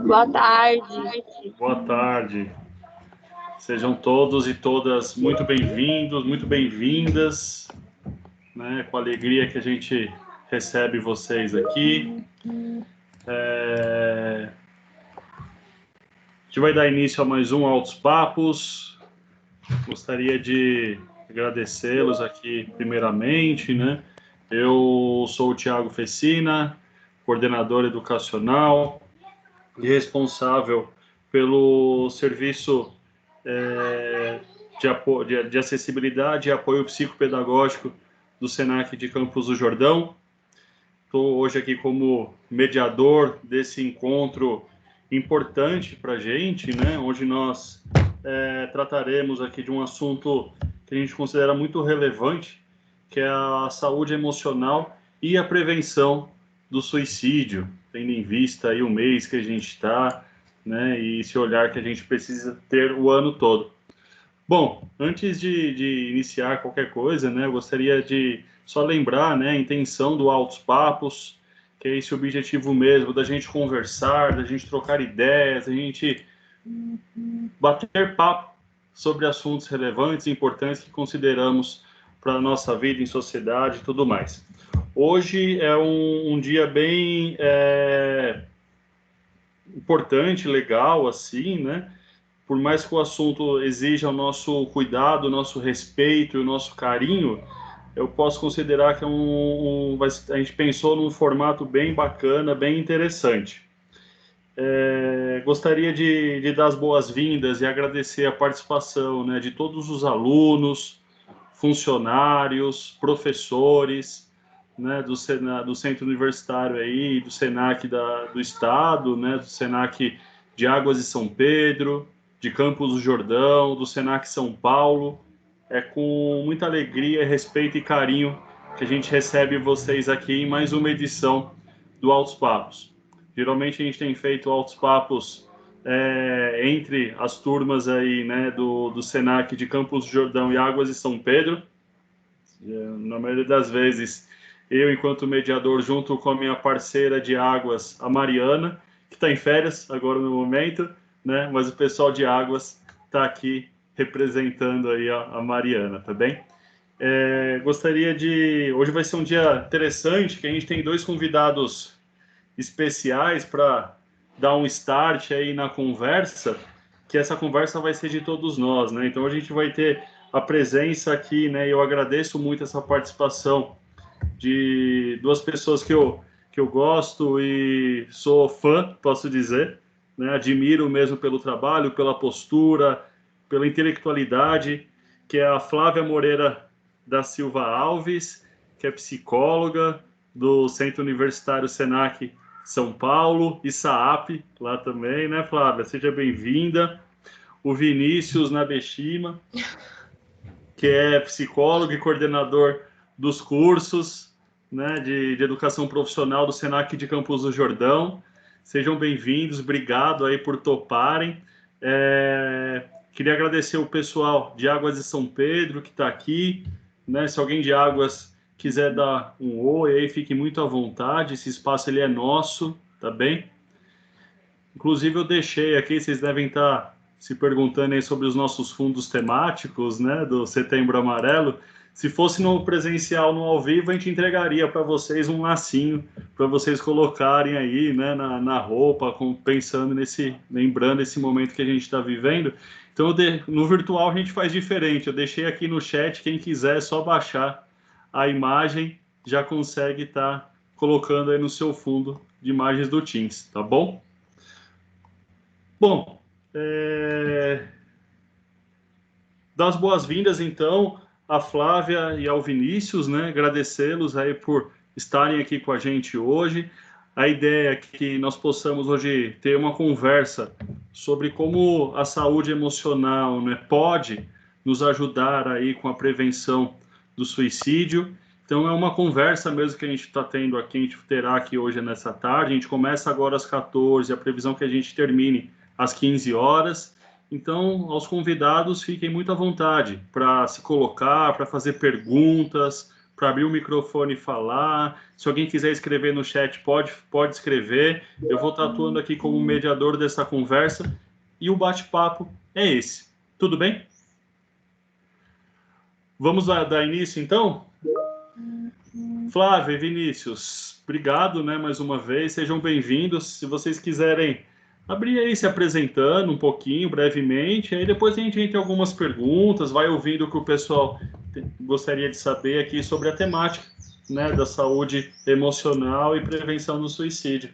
Boa tarde. Boa tarde. Sejam todos e todas muito bem-vindos, muito bem-vindas, né? Com a alegria que a gente recebe vocês aqui. A gente vai dar início a mais um Altos Papos. Gostaria de agradecê-los aqui primeiramente, né? Eu sou o Thiago Fessina, coordenador educacional e responsável pelo serviço de acessibilidade e apoio psicopedagógico do SENAC de Campos do Jordão. Estou hoje aqui como mediador desse encontro importante para a gente, né? Onde nós trataremos aqui de um assunto que a gente considera muito relevante, que é a saúde emocional e a prevenção do suicídio, tendo em vista aí o mês que a gente está, né? E esse olhar que a gente precisa ter o ano todo. Bom, antes de iniciar qualquer coisa, né, eu gostaria de só lembrar, né, a intenção do Altos Papos, que é esse objetivo mesmo da gente conversar, da gente trocar ideias, da gente bater papo sobre assuntos relevantes e importantes que consideramos para a nossa vida em sociedade e tudo mais. Hoje é um dia bem importante, legal, assim, né? Por mais que o assunto exija o nosso cuidado, o nosso respeito e o nosso carinho, eu posso considerar que a gente pensou num formato bem bacana, bem interessante. Gostaria de dar as boas-vindas e agradecer a participação, né, de todos os alunos, funcionários, professores, né, do Centro Universitário aí, do SENAC do Estado, né, do SENAC de Águas de São Pedro, de Campos do Jordão, do SENAC São Paulo. É com muita alegria, respeito e carinho que a gente recebe vocês aqui em mais uma edição do Altos Papos. Geralmente a gente tem feito Altos Papos entre as turmas aí, né, do SENAC de Campos do Jordão e Águas de São Pedro. Na maioria das vezes, eu, enquanto mediador, junto com a minha parceira de Águas, a Mariana, que está em férias agora no momento, né? Mas o pessoal de Águas está aqui representando aí a Mariana, tá bem? Hoje vai ser um dia interessante, que a gente tem dois convidados especiais para dar um start aí na conversa, que essa conversa vai ser de todos nós, né? Então a gente vai ter a presença aqui, né? Eu agradeço muito essa participação de duas pessoas que eu gosto e sou fã, posso dizer, né? Admiro mesmo pelo trabalho, pela postura, pela intelectualidade, que é a Flávia Moreira da Silva Alves, que é psicóloga do Centro Universitário SENAC São Paulo e SAAP, lá também, né, Flávia? Seja bem-vinda. O Vinícius Nabeshima, que é psicólogo e coordenador dos cursos, né, de educação profissional do SENAC de Campos do Jordão. Sejam bem-vindos, obrigado aí por toparem. Queria agradecer o pessoal de Águas de São Pedro que está aqui, né? Se alguém de Águas quiser dar um oi aí, fique muito à vontade, esse espaço ele é nosso, tá bem? Inclusive eu deixei aqui, vocês devem estar se perguntando aí sobre os nossos fundos temáticos, né, do Setembro Amarelo. Se fosse no presencial, no ao vivo, a gente entregaria para vocês um lacinho para vocês colocarem aí, né, na roupa, pensando lembrando esse momento que a gente está vivendo. Então, no virtual a gente faz diferente. Eu deixei aqui no chat, quem quiser é só baixar a imagem, já consegue estar colocando aí no seu fundo de imagens do Teams, tá bom? Bom, dar as boas-vindas, então, à Flávia e ao Vinícius, né? Agradecê-los aí por estarem aqui com a gente hoje. A ideia é que nós possamos hoje ter uma conversa sobre como a saúde emocional, né, pode nos ajudar aí com a prevenção do suicídio. Então, é uma conversa mesmo que a gente está tendo aqui, a gente terá aqui hoje nessa tarde. A gente começa agora às 14, a previsão é que a gente termine às 15 horas. Então, aos convidados, fiquem muito à vontade para se colocar, para fazer perguntas, para abrir o microfone e falar. Se alguém quiser escrever no chat, pode escrever. Eu vou estar atuando aqui como mediador dessa conversa e o bate-papo é esse. Tudo bem? Vamos dar início, então? Flávia e Vinícius, obrigado, né, mais uma vez. Sejam bem-vindos. Se vocês quiserem abrir aí se apresentando um pouquinho, brevemente, aí depois a gente entra em algumas perguntas, vai ouvindo o que o pessoal gostaria de saber aqui sobre a temática, né, da saúde emocional e prevenção do suicídio.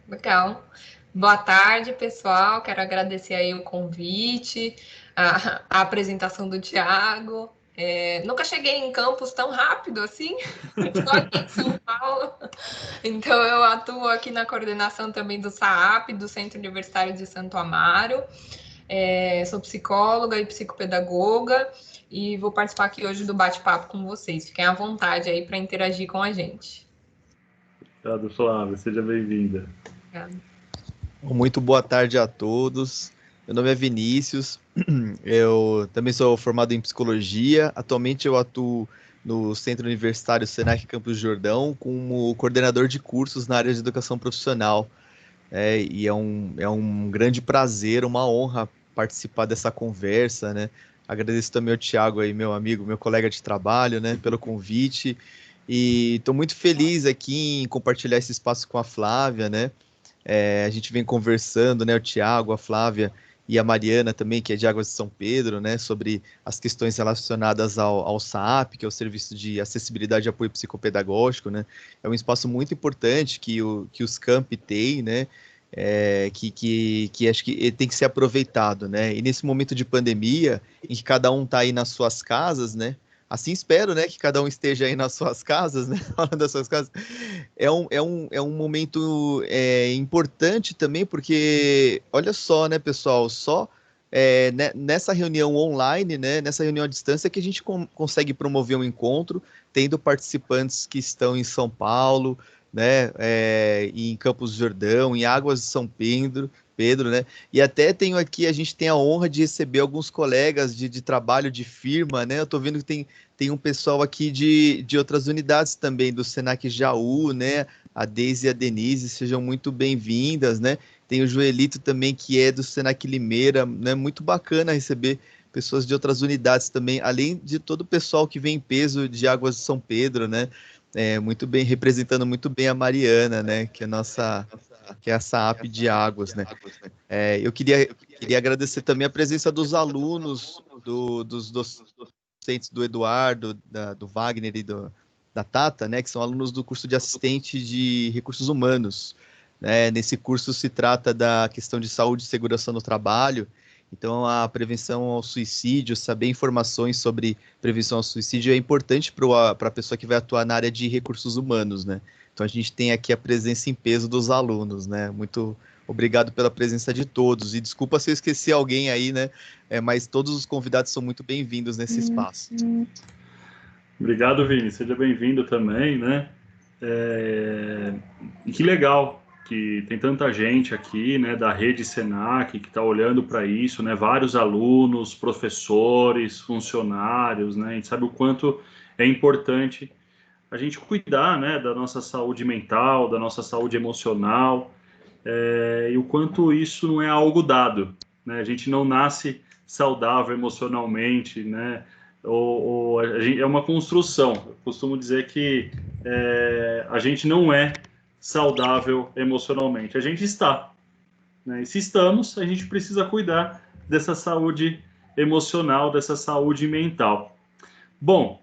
Legal. Boa tarde, pessoal. Quero agradecer aí o convite, a apresentação do Thiago. Nunca cheguei em Campos tão rápido assim, estou aqui em São Paulo. Então, eu atuo aqui na coordenação também do SAAP, do Centro Universitário de Santo Amaro. Sou psicóloga e psicopedagoga e vou participar aqui hoje do bate-papo com vocês. Fiquem à vontade aí para interagir com a gente. Obrigado, Flávia. Seja bem-vinda. Muito boa tarde a todos. Meu nome é Vinícius, eu também sou formado em psicologia. Atualmente eu atuo no Centro Universitário Senac Campos do Jordão como coordenador de cursos na área de educação profissional. E é um grande prazer, uma honra participar dessa conversa, né? Agradeço também ao Thiago, aí, meu amigo, meu colega de trabalho, né, pelo convite. E estou muito feliz aqui em compartilhar esse espaço com a Flávia, né? A gente vem conversando, né, o Thiago, a Flávia e a Mariana também, que é de Águas de São Pedro, né, sobre as questões relacionadas ao SAAP, que é o Serviço de Acessibilidade e Apoio Psicopedagógico, né. É um espaço muito importante que os campi têm, né, que acho que tem que ser aproveitado, né. E nesse momento de pandemia, em que cada um está aí nas suas casas, né, assim espero, né, que cada um esteja aí nas suas casas, né, falando das suas casas. É um momento importante também, porque, olha só, né, pessoal, só nessa reunião online, né, nessa reunião à distância, que a gente consegue promover um encontro, tendo participantes que estão em São Paulo, né, em Campos do Jordão, em Águas de São Pedro, né? E até a gente tem a honra de receber alguns colegas de trabalho de firma, né? Eu tô vendo que tem um pessoal aqui de outras unidades também, do Senac Jaú, né? A Deise e a Denise, sejam muito bem-vindas, né? Tem o Joelito também, que é do Senac Limeira, né? Muito bacana receber pessoas de outras unidades também, além de todo o pessoal que vem em peso de Águas de São Pedro, né? Muito bem, representando muito bem a Mariana, né? Que é a SAAP de Águas, né? Eu queria agradecer também a presença dos alunos, dos docentes do Eduardo, do Wagner e da Tata, né? Que são alunos do curso de assistente de recursos humanos. Nesse curso se trata da questão de saúde e segurança no trabalho. Então, a prevenção ao suicídio, saber informações sobre prevenção ao suicídio é importante para a pessoa que vai atuar na área de recursos humanos, né? Então, a gente tem aqui a presença em peso dos alunos, né? Muito obrigado pela presença de todos. E desculpa se eu esqueci alguém aí, né? Mas todos os convidados são muito bem-vindos nesse espaço. Obrigado, Vini. Seja bem-vindo também, né? E que legal que tem tanta gente aqui, né, da rede Senac, que está olhando para isso, né? Vários alunos, professores, funcionários, né? A gente sabe o quanto é importante a gente cuidar, né, da nossa saúde mental, da nossa saúde emocional, e o quanto isso não é algo dado, né? A gente não nasce saudável emocionalmente, né? É uma construção. Eu costumo dizer que a gente não é saudável emocionalmente, a gente está, né? E se estamos, a gente precisa cuidar dessa saúde emocional, dessa saúde mental. Bom,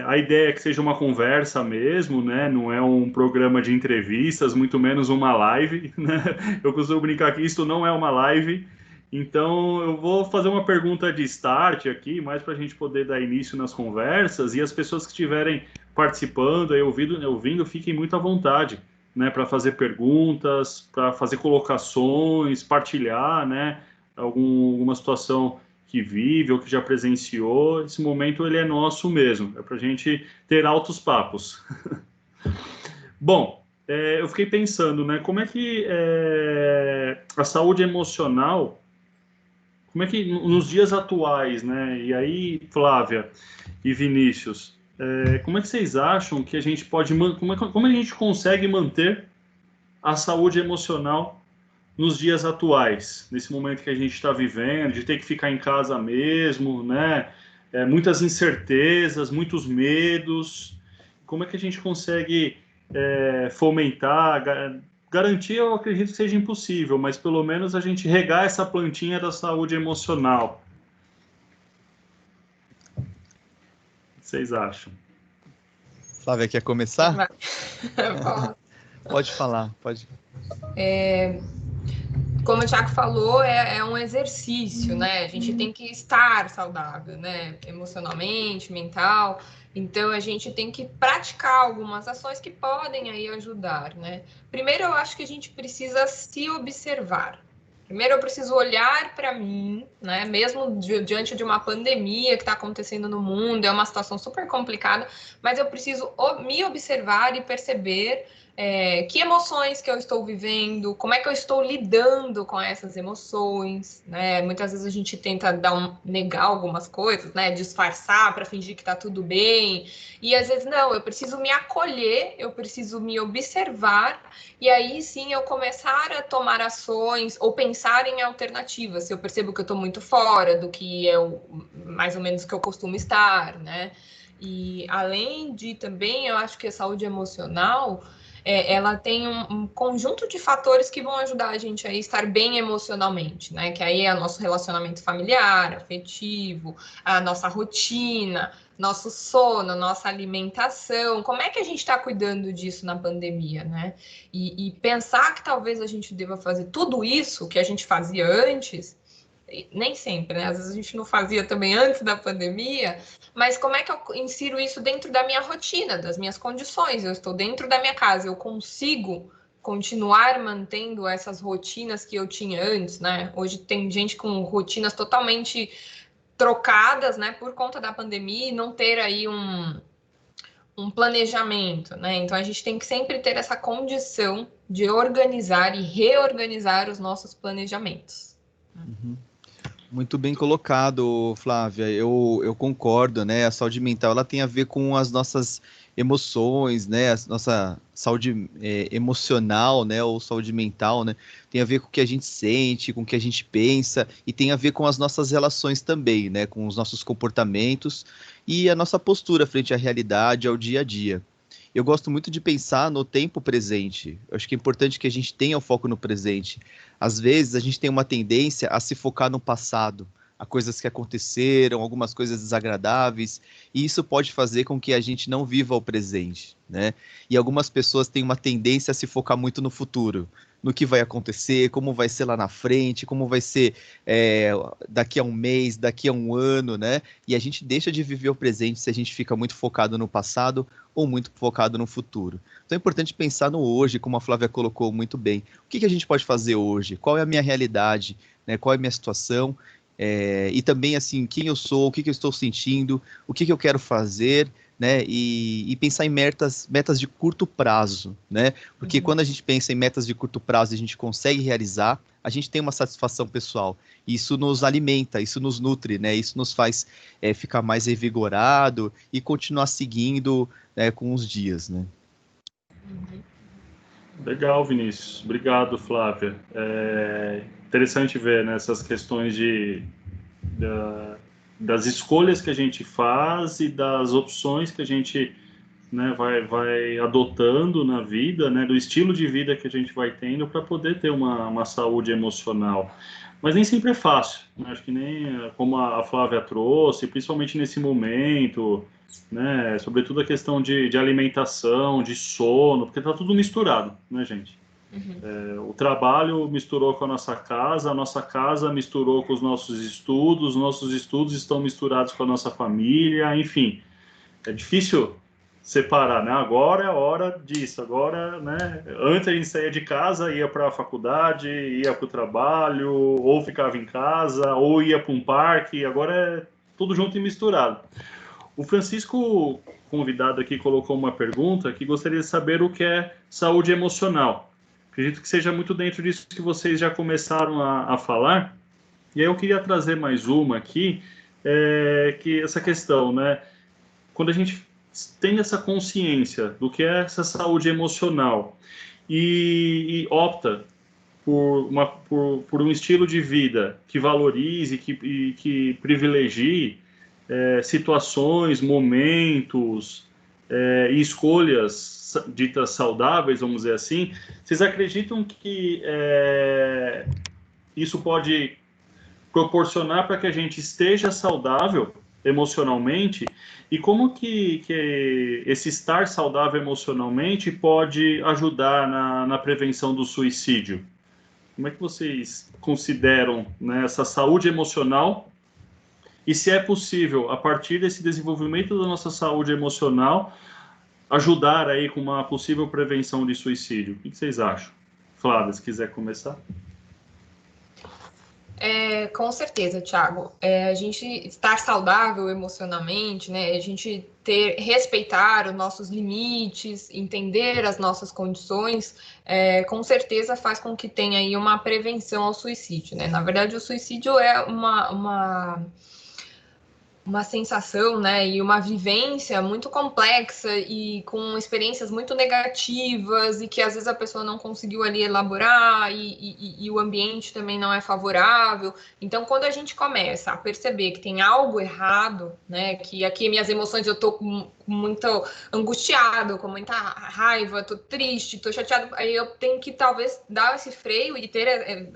a ideia é que seja uma conversa mesmo, né? Não é um programa de entrevistas, muito menos uma live, né? Eu costumo brincar que isso não é uma live. Então, eu vou fazer uma pergunta de start aqui, mais para a gente poder dar início nas conversas, e as pessoas que estiverem participando, aí, ouvindo, fiquem muito à vontade, né? Para fazer perguntas, para fazer colocações, partilhar, né? Alguma situação que vive ou que já presenciou. Esse momento ele é nosso mesmo, é para a gente ter altos papos. Bom, eu fiquei pensando, né? Como é que a saúde emocional, como é que nos dias atuais, né? E aí, Flávia, e Vinícius, como é que vocês acham que a gente pode, como a gente consegue manter a saúde emocional nos dias atuais, nesse momento que a gente está vivendo, de ter que ficar em casa mesmo, né? Muitas incertezas, muitos medos. Como é que a gente consegue fomentar, garantir, eu acredito que seja impossível, mas pelo menos a gente regar essa plantinha da saúde emocional? O que vocês acham? Flávia, quer começar? Vai. Pode falar, pode. Como o Thiago falou, é um exercício, né? A gente tem que estar saudável, né? Emocionalmente, mental. Então, a gente tem que praticar algumas ações que podem aí ajudar, né? Primeiro, eu acho que a gente precisa se observar. Primeiro, eu preciso olhar para mim, né? Mesmo diante de uma pandemia que está acontecendo no mundo, é uma situação super complicada, mas eu preciso me observar e perceber que emoções que eu estou vivendo, como é que eu estou lidando com essas emoções, né? Muitas vezes a gente tenta negar algumas coisas, né? Disfarçar para fingir que tá tudo bem. E às vezes não, eu preciso me acolher, eu preciso me observar, e aí sim eu começar a tomar ações ou pensar em alternativas. Se eu percebo que eu estou muito fora do que é mais ou menos que eu costumo estar, né? E além de também, eu acho que a saúde emocional ela tem um conjunto de fatores que vão ajudar a gente a estar bem emocionalmente, né? Que aí é o nosso relacionamento familiar, afetivo, a nossa rotina, nosso sono, nossa alimentação. Como é que a gente está cuidando disso na pandemia, né? E pensar que talvez a gente deva fazer tudo isso que a gente fazia antes, nem sempre, né? Às vezes a gente não fazia também antes da pandemia, mas como é que eu insiro isso dentro da minha rotina, das minhas condições? Eu estou dentro da minha casa, eu consigo continuar mantendo essas rotinas que eu tinha antes, né? Hoje tem gente com rotinas totalmente trocadas, né, por conta da pandemia e não ter aí um planejamento, né? Então a gente tem que sempre ter essa condição de organizar e reorganizar os nossos planejamentos. Uhum. Muito bem colocado, Flávia. Eu concordo, né? A saúde mental ela tem a ver com as nossas emoções, né? A nossa saúde emocional, né? Ou saúde mental, né? Tem a ver com o que a gente sente, com o que a gente pensa e tem a ver com as nossas relações também, né? Com os nossos comportamentos e a nossa postura frente à realidade, ao dia a dia. Eu gosto muito de pensar no tempo presente. Eu acho que é importante que a gente tenha o foco no presente. Às vezes a gente tem uma tendência a se focar no passado, a coisas que aconteceram, algumas coisas desagradáveis, e isso pode fazer com que a gente não viva o presente, né? E algumas pessoas têm uma tendência a se focar muito no futuro, no que vai acontecer, como vai ser lá na frente, como vai ser daqui a um mês, daqui a um ano, né? E a gente deixa de viver o presente se a gente fica muito focado no passado ou muito focado no futuro. Então é importante pensar no hoje, como a Flávia colocou muito bem. O que a gente pode fazer hoje? Qual é a minha realidade? Né? Qual é a minha situação? E também, assim, quem eu sou, o que eu estou sentindo, o que eu quero fazer, né? E pensar em metas de curto prazo, né? Porque quando a gente pensa em metas de curto prazo e a gente consegue realizar, a gente tem uma satisfação pessoal. Isso nos alimenta, isso nos nutre, né? Isso nos faz ficar mais revigorado e continuar seguindo com os dias, né? Legal, Vinícius. Obrigado, Flávia. Interessante ver, né, essas questões das escolhas que a gente faz e das opções que a gente, né, vai adotando na vida, né, do estilo de vida que a gente vai tendo para poder ter uma saúde emocional. Mas nem sempre é fácil, né? Acho que nem como a Flávia trouxe, principalmente nesse momento, né, sobretudo a questão de alimentação, de sono, porque está tudo misturado, né, gente? O trabalho misturou com a nossa casa misturou com os nossos estudos estão misturados com a nossa família, enfim, é difícil separar, né? Agora é a hora disso, agora, né? Antes a gente saía de casa, ia para a faculdade, ia para o trabalho, ou ficava em casa, ou ia para um parque, agora é tudo junto e misturado. O Francisco, convidado aqui, colocou uma pergunta que gostaria de saber o que é saúde emocional. Acredito que seja muito dentro disso que vocês já começaram a falar. E aí eu queria trazer mais uma aqui, que essa questão, né? quando a gente tem essa consciência do que é essa saúde emocional e opta por um estilo de vida que valorize e que privilegie situações, momentos e escolhas ditas saudáveis, vamos dizer assim, vocês acreditam que isso pode proporcionar para que a gente esteja saudável emocionalmente? E como que esse estar saudável emocionalmente pode ajudar na prevenção do suicídio? Como é que vocês consideram, né, essa saúde emocional? E se é possível, a partir desse desenvolvimento da nossa saúde emocional, ajudar aí com uma possível prevenção de suicídio? O que vocês acham? Flávia, se quiser começar. Com certeza, Thiago. A gente estar saudável emocionalmente, né? A gente respeitar os nossos limites, entender as nossas condições, com certeza faz com que tenha aí uma prevenção ao suicídio, né? Na verdade, o suicídio é uma sensação, né, e uma vivência muito complexa e com experiências muito negativas e que às vezes a pessoa não conseguiu ali elaborar e o ambiente também não é favorável. Então, quando a gente começa a perceber que tem algo errado, né, que aqui minhas emoções eu tô muito angustiado, com muita raiva, tô triste, tô chateado, aí eu tenho que talvez dar esse freio e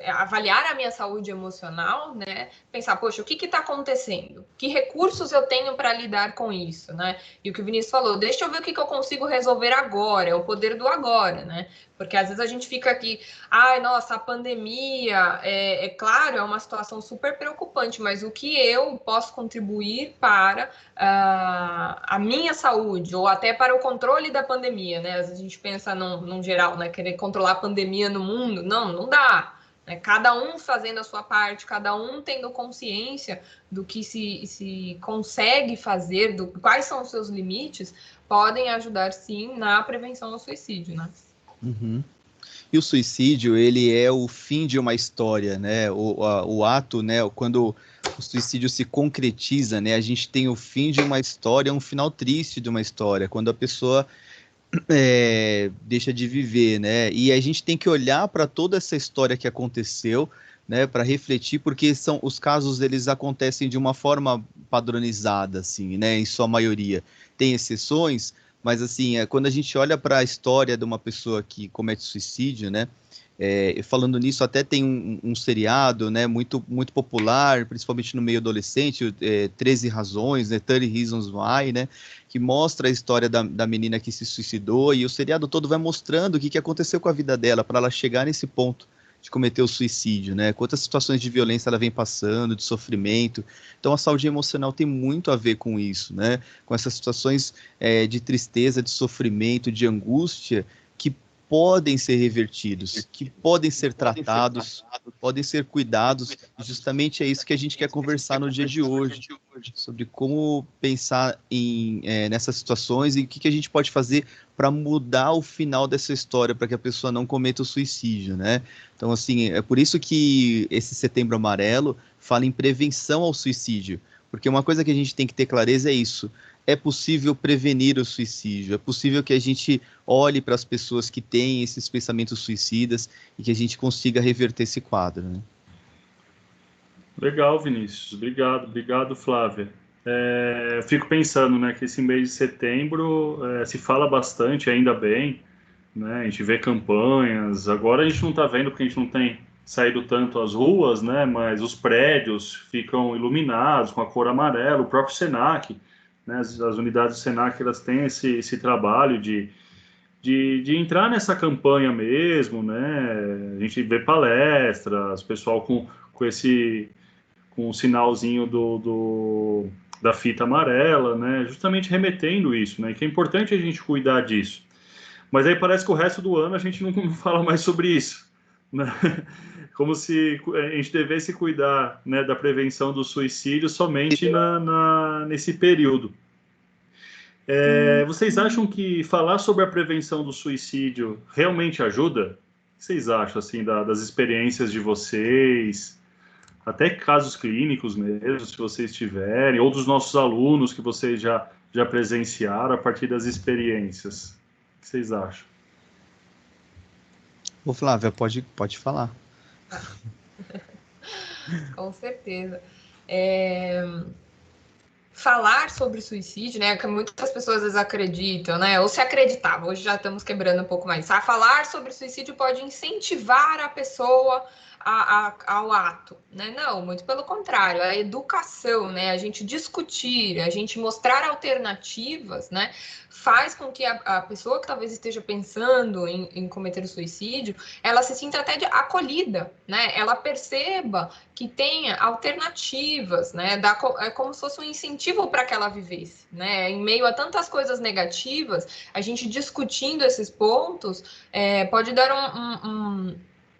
avaliar a minha saúde emocional, né, pensar, poxa, o que está acontecendo? Que recursos eu tenho para lidar com isso, né? E o que o Vinícius falou, deixa eu ver o que eu consigo resolver agora, é o poder do agora, né? Porque às vezes a gente fica aqui, ai, nossa, a pandemia, claro, é uma situação super preocupante, mas o que eu posso contribuir para a minha saúde, ou até para o controle da pandemia, né? Às vezes a gente pensa num geral, né? Querer controlar a pandemia no mundo, não dá. Cada um fazendo a sua parte, cada um tendo consciência do que se consegue fazer, quais são os seus limites, podem ajudar, sim, na prevenção do suicídio, né? Uhum. E o suicídio, ele é o fim de uma história, né? O ato, né? Quando o suicídio se concretiza, né? A gente tem o fim de uma história, um final triste de uma história, quando a pessoa deixa de viver, né? E a gente tem que olhar para toda essa história que aconteceu, né? Para refletir, porque os casos eles acontecem de uma forma padronizada, assim, né? Em sua maioria. Tem exceções, mas assim, quando a gente olha para a história de uma pessoa que comete suicídio, né? Falando nisso, até tem um seriado, né, muito, muito popular, principalmente no meio adolescente, 13 Razões, né, 30 Reasons Why, né, que mostra a história da menina que se suicidou, e o seriado todo vai mostrando o que aconteceu com a vida dela, para ela chegar nesse ponto de cometer o suicídio, né, quantas situações de violência ela vem passando, de sofrimento. Então a saúde emocional tem muito a ver com isso, né, com essas situações de tristeza, de sofrimento, de angústia, que podem ser revertidos, que podem ser tratados, podem ser cuidados, e justamente é isso que a gente quer conversar no dia de hoje, sobre como pensar nessas situações e o que a gente pode fazer para mudar o final dessa história, para que a pessoa não cometa o suicídio, né? Então, assim, é por isso que esse Setembro Amarelo fala em prevenção ao suicídio, porque uma coisa que a gente tem que ter clareza é isso: é possível prevenir o suicídio, é possível que a gente olhe para as pessoas que têm esses pensamentos suicidas e que a gente consiga reverter esse quadro, né? Legal, Vinícius. Obrigado, Flávia. Eu fico pensando, né, que esse mês de setembro se fala bastante, ainda bem, né? A gente vê campanhas. Agora a gente não está vendo porque a gente não tem saído tanto às ruas, né? Mas os prédios ficam iluminados com a cor amarela. O próprio Senac, né? As unidades do Senac, elas têm esse trabalho de entrar nessa campanha mesmo, né? A gente vê palestras, pessoal com o sinalzinho da fita amarela, né? Justamente remetendo isso, né? Que é importante a gente cuidar disso. Mas aí parece que o resto do ano a gente não fala mais sobre isso, né? Como se a gente devesse cuidar, né, da prevenção do suicídio somente nesse período. Vocês acham que falar sobre a prevenção do suicídio realmente ajuda? O que vocês acham, assim, das experiências de vocês? Até casos clínicos mesmo, se vocês tiverem, ou dos nossos alunos que vocês já já presenciaram a partir das experiências? O que vocês acham? Ô, Flávia, pode falar. Com certeza. Falar sobre suicídio, né, que muitas pessoas às vezes acreditam, né, ou se acreditavam, hoje já estamos quebrando um pouco mais. Falar sobre suicídio pode incentivar a pessoa ao ato, né? Não, muito pelo contrário, a educação, né, a gente discutir, a gente mostrar alternativas, né, faz com que a pessoa que talvez esteja pensando em cometer o suicídio, ela se sinta até acolhida, né, ela perceba que tenha alternativas, né, é como se fosse um incentivo para que ela vivesse, né, em meio a tantas coisas negativas, a gente discutindo esses pontos pode dar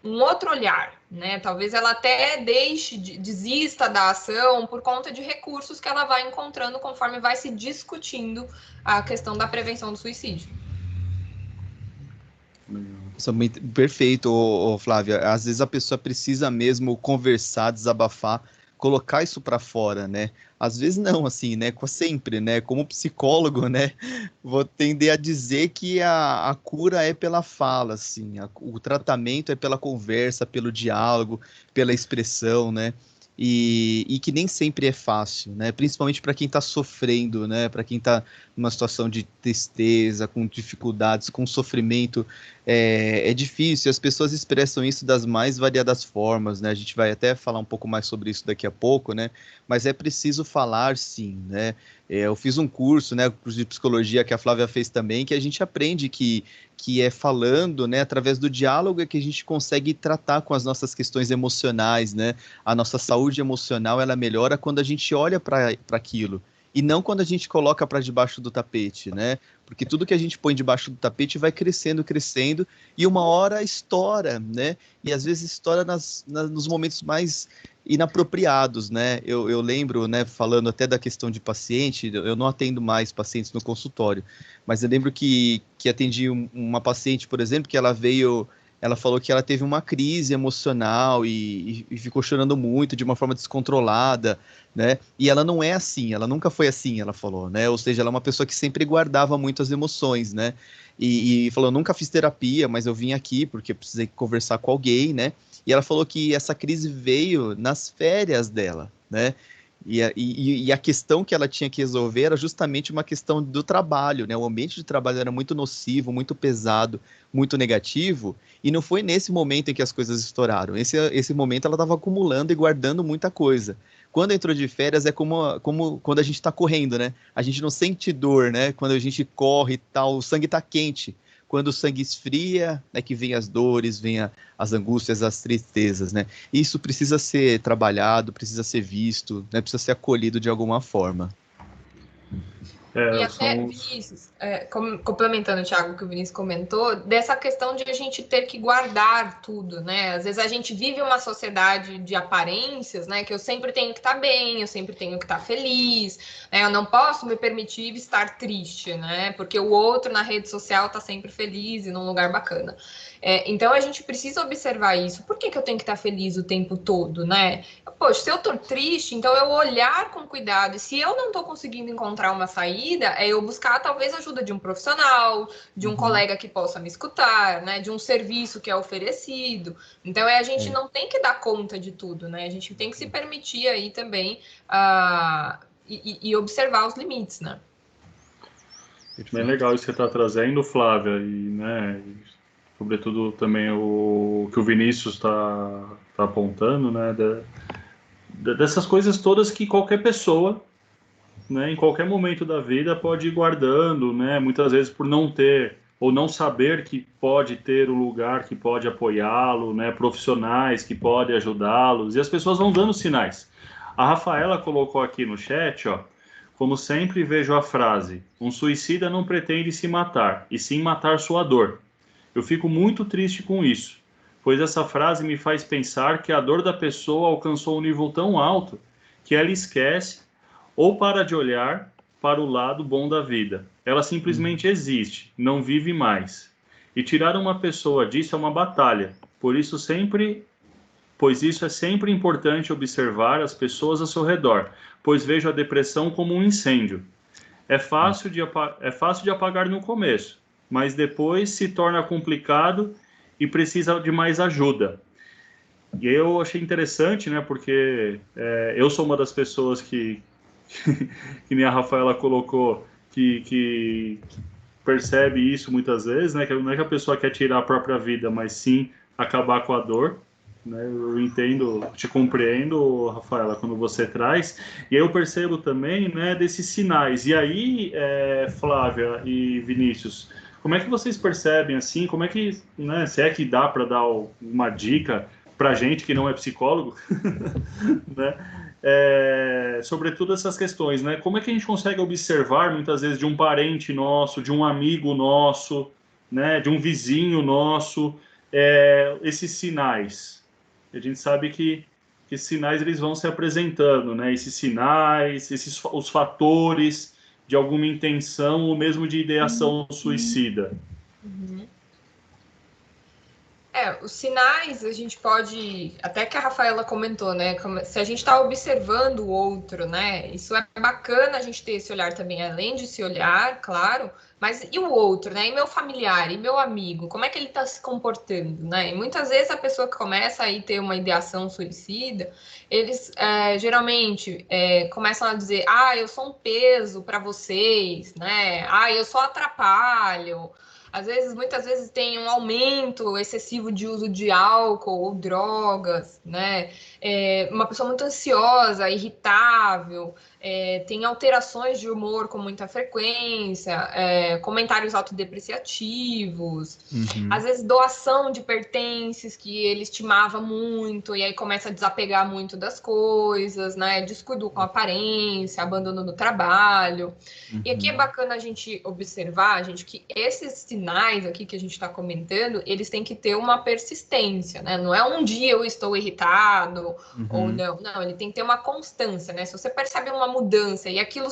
um outro olhar, né? Talvez ela até desista da ação por conta de recursos que ela vai encontrando conforme vai se discutindo a questão da prevenção do suicídio. Isso é muito perfeito, Flávia. Às vezes a pessoa precisa mesmo conversar, desabafar, colocar isso para fora, né? Às vezes não, assim, né? Sempre, né? Como psicólogo, né? Vou tender a dizer que a cura é pela fala, assim. O tratamento é pela conversa, pelo diálogo, pela expressão, né? E que nem sempre é fácil, né? Principalmente para quem está sofrendo, né? Para quem está numa situação de tristeza, com dificuldades, com sofrimento, é difícil. As pessoas expressam isso das mais variadas formas, né? A gente vai até falar um pouco mais sobre isso daqui a pouco, né? Mas é preciso falar, sim, né? Eu fiz um curso, né? Curso de psicologia que a Flávia fez também, que a gente aprende que é falando, né? Através do diálogo é que a gente consegue tratar com as nossas questões emocionais, né? A nossa saúde emocional, ela melhora quando a gente olha para aquilo. E não quando a gente coloca para debaixo do tapete, né? Porque tudo que a gente põe debaixo do tapete vai crescendo, crescendo, e uma hora estoura, né? E às vezes estoura nos momentos mais inapropriados, né? Eu lembro, né, falando até da questão de paciente, eu não atendo mais pacientes no consultório, mas eu lembro que atendi uma paciente, por exemplo, que ela falou que ela teve uma crise emocional e ficou chorando muito, de uma forma descontrolada, né? E ela não é assim, ela nunca foi assim, ela falou, né? Ou seja, ela é uma pessoa que sempre guardava muito as emoções, né? E falou, nunca fiz terapia, mas eu vim aqui porque eu precisei conversar com alguém, né? E ela falou que essa crise veio nas férias dela, né? E a questão que ela tinha que resolver era justamente uma questão do trabalho, né? O ambiente de trabalho era muito nocivo, muito pesado, muito negativo, e não foi nesse momento em que as coisas estouraram. Esse momento ela estava acumulando e guardando muita coisa. Quando entrou de férias é como quando a gente está correndo, né? A gente não sente dor, né? Quando a gente corre e tal, o sangue está quente. Quando o sangue esfria, é que vem as dores, vem as angústias, as tristezas, né? Isso precisa ser trabalhado, precisa ser visto, né? Precisa ser acolhido de alguma forma. E até, Vinícius, complementando, Thiago, que o Vinícius comentou, dessa questão de a gente ter que guardar tudo, né? Às vezes a gente vive uma sociedade de aparências, né? Que eu sempre tenho que estar bem, eu sempre tenho que estar feliz, né? Eu não posso me permitir estar triste, né? Porque o outro na rede social está sempre feliz e num lugar bacana. Então a gente precisa observar isso. Por que eu tenho que estar feliz o tempo todo, né? Poxa, se eu tô triste, então eu olhar com cuidado. E se eu não tô conseguindo encontrar uma saída, é eu buscar talvez a ajuda de um profissional, de um colega que possa me escutar, né? De um serviço que é oferecido. Então a gente não tem que dar conta de tudo, né? A gente tem que se permitir aí também e observar os limites, né? Bem legal isso que você está trazendo, Flávia, e, né, sobretudo também o que o Vinícius está apontando, né, dessas coisas todas que qualquer pessoa, né, em qualquer momento da vida pode ir guardando, né, muitas vezes por não ter ou não saber que pode ter um lugar que pode apoiá-lo, né, profissionais que podem ajudá-los, e as pessoas vão dando sinais. A Rafaela colocou aqui no chat, ó, como sempre vejo a frase, um suicida não pretende se matar, e sim matar sua dor. Eu fico muito triste com isso, pois essa frase me faz pensar que a dor da pessoa alcançou um nível tão alto que ela esquece ou para de olhar para o lado bom da vida. Ela simplesmente existe, não vive mais. E tirar uma pessoa disso é uma batalha, pois isso é sempre importante observar as pessoas ao seu redor, pois vejo a depressão como um incêndio. É fácil de apagar no começo, mas depois se torna complicado e precisa de mais ajuda. E eu achei interessante, né, porque eu sou uma das pessoas que nem a Rafaela colocou, que percebe isso muitas vezes, né, que não é que a pessoa quer tirar a própria vida, mas sim acabar com a dor. Né? Eu entendo, te compreendo, Rafaela, quando você traz, e aí eu percebo também, né, desses sinais. E aí, Flávia e Vinícius, como é que vocês percebem assim? Como é que, né, se é que dá para dar uma dica para gente que não é psicólogo, né? Sobretudo essas questões, né? Como é que a gente consegue observar muitas vezes de um parente nosso, de um amigo nosso, né, de um vizinho nosso, esses sinais? A gente sabe que esses sinais eles vão se apresentando, né? Esses sinais, os fatores de alguma intenção ou mesmo de ideação suicida. Uhum. Os sinais a gente pode, até que a Rafaela comentou, né? Se a gente está observando o outro, né? Isso é bacana a gente ter esse olhar também, além de se olhar, claro, mas e o outro, né? E meu familiar, e meu amigo, como é que ele está se comportando, né? E muitas vezes a pessoa que começa a ter uma ideação suicida, eles geralmente começam a dizer: eu sou um peso para vocês, né? Eu só atrapalho. Muitas vezes tem um aumento excessivo de uso de álcool ou drogas, né? Uma pessoa muito ansiosa, irritável, tem alterações de humor com muita frequência, comentários autodepreciativos, às vezes doação de pertences que ele estimava muito e aí começa a desapegar muito das coisas, né? Descuido com a aparência, abandono do trabalho. E aqui é bacana a gente observar, gente, que esses sinais aqui que a gente está comentando, eles têm que ter uma persistência, né? Não é um dia eu estou irritado ou não. Não, ele tem que ter uma constância, né? Se você percebe uma mudança e aquilo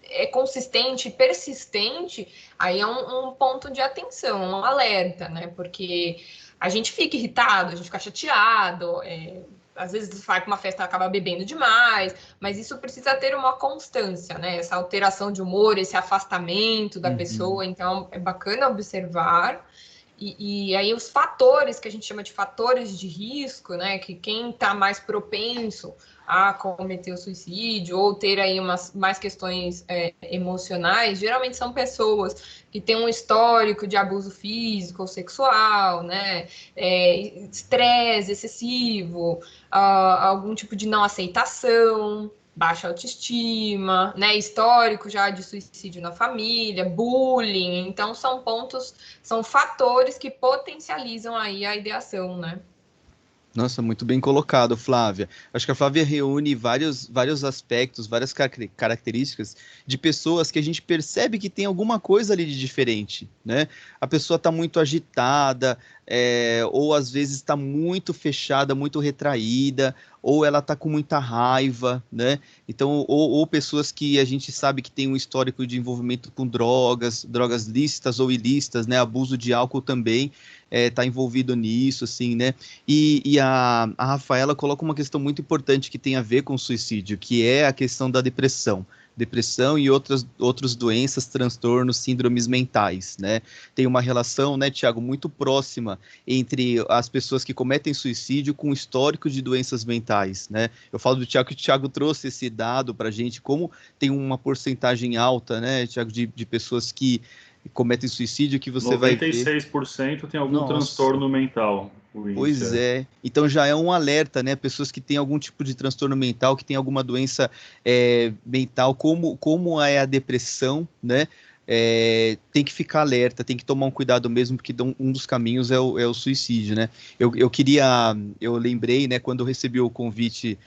é consistente, persistente, aí é um ponto de atenção, um alerta, né? Porque a gente fica irritado, a gente fica chateado, às vezes vai para uma festa e acaba bebendo demais, mas isso precisa ter uma constância, né? Essa alteração de humor, esse afastamento da pessoa, então é bacana observar. E aí os fatores que a gente chama de fatores de risco, né? Que quem está mais propenso a cometer o suicídio ou ter aí mais questões emocionais, geralmente são pessoas que têm um histórico de abuso físico ou sexual, né? Estresse excessivo, algum tipo de não aceitação, baixa autoestima, né? Histórico já de suicídio na família, bullying. Então, são fatores que potencializam aí a ideação, né? Nossa, muito bem colocado, Flávia. Acho que a Flávia reúne vários aspectos, várias características de pessoas que a gente percebe que tem alguma coisa ali de diferente, né? A pessoa está muito agitada, ou às vezes está muito fechada, muito retraída, ou ela está com muita raiva, né? Então, ou pessoas que a gente sabe que tem um histórico de envolvimento com drogas lícitas ou ilícitas, né? Abuso de álcool também está envolvido nisso, assim, né? E a Rafaela coloca uma questão muito importante que tem a ver com o suicídio, que é a questão da depressão e outras doenças, transtornos, síndromes mentais, né? Tem uma relação, né, Tiago, muito próxima entre as pessoas que cometem suicídio com o histórico de doenças mentais, né? Eu falo do Tiago, que o Tiago trouxe esse dado para a gente, como tem uma porcentagem alta, né, Tiago, de pessoas que cometem suicídio, que você vai ver... 96% tem algum transtorno mental. Pois é. Então já é um alerta, né? Pessoas que têm algum tipo de transtorno mental, que têm alguma doença mental, como é a depressão, né? Tem que ficar alerta, tem que tomar um cuidado mesmo, porque um dos caminhos é o suicídio, né? Eu lembrei, né, quando eu recebi o convite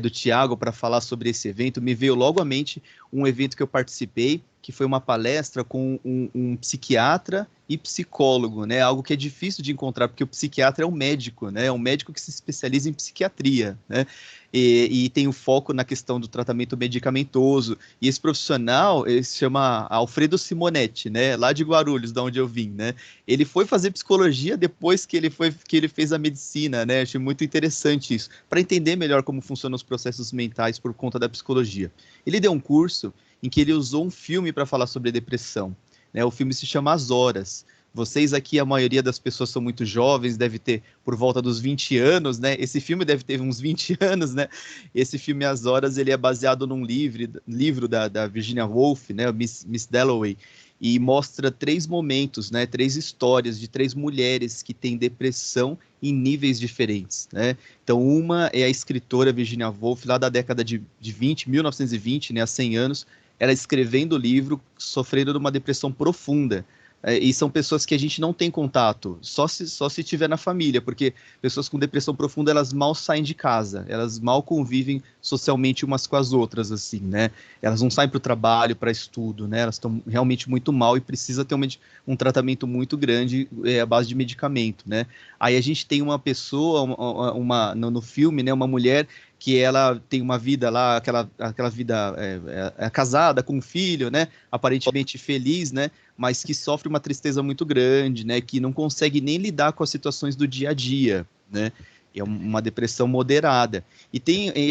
do Tiago para falar sobre esse evento, me veio logo à mente um evento que eu participei, que foi uma palestra com um psiquiatra e psicólogo, né? Algo que é difícil de encontrar, porque o psiquiatra é um médico, né? É um médico que se especializa em psiquiatria, né? E tem o foco na questão do tratamento medicamentoso. E esse profissional, ele se chama Alfredo Simonetti, né? Lá de Guarulhos, da onde eu vim, né? Ele foi fazer psicologia depois que ele fez a medicina, né? Achei muito interessante isso, para entender melhor como funcionam os processos mentais por conta da psicologia. Ele deu um curso em que ele usou um filme para falar sobre depressão, né? O filme se chama As Horas. Vocês aqui, a maioria das pessoas são muito jovens, deve ter por volta dos 20 anos, né? Esse filme deve ter uns 20 anos, né? Esse filme As Horas, ele é baseado num livro da Virginia Woolf, né? Miss Dalloway, e mostra 3 momentos, né? 3 histórias de 3 mulheres que têm depressão em níveis diferentes, né? Então, uma é a escritora Virginia Woolf, lá da década de 1920, né? Há 100 anos, ela escrevendo o livro, sofrendo de uma depressão profunda. E são pessoas que a gente não tem contato, só se tiver na família, porque pessoas com depressão profunda, elas mal saem de casa, elas mal convivem socialmente umas com as outras, assim, né? Elas não saem para o trabalho, para estudo, né? Elas estão realmente muito mal e precisa ter um tratamento muito grande à base de medicamento, né? Aí a gente tem uma pessoa, no filme, né, uma mulher que ela tem uma vida lá, aquela vida casada com um filho, né? Aparentemente feliz, né? Mas que sofre uma tristeza muito grande, né? Que não consegue nem lidar com as situações do dia a dia, né? É uma depressão moderada. E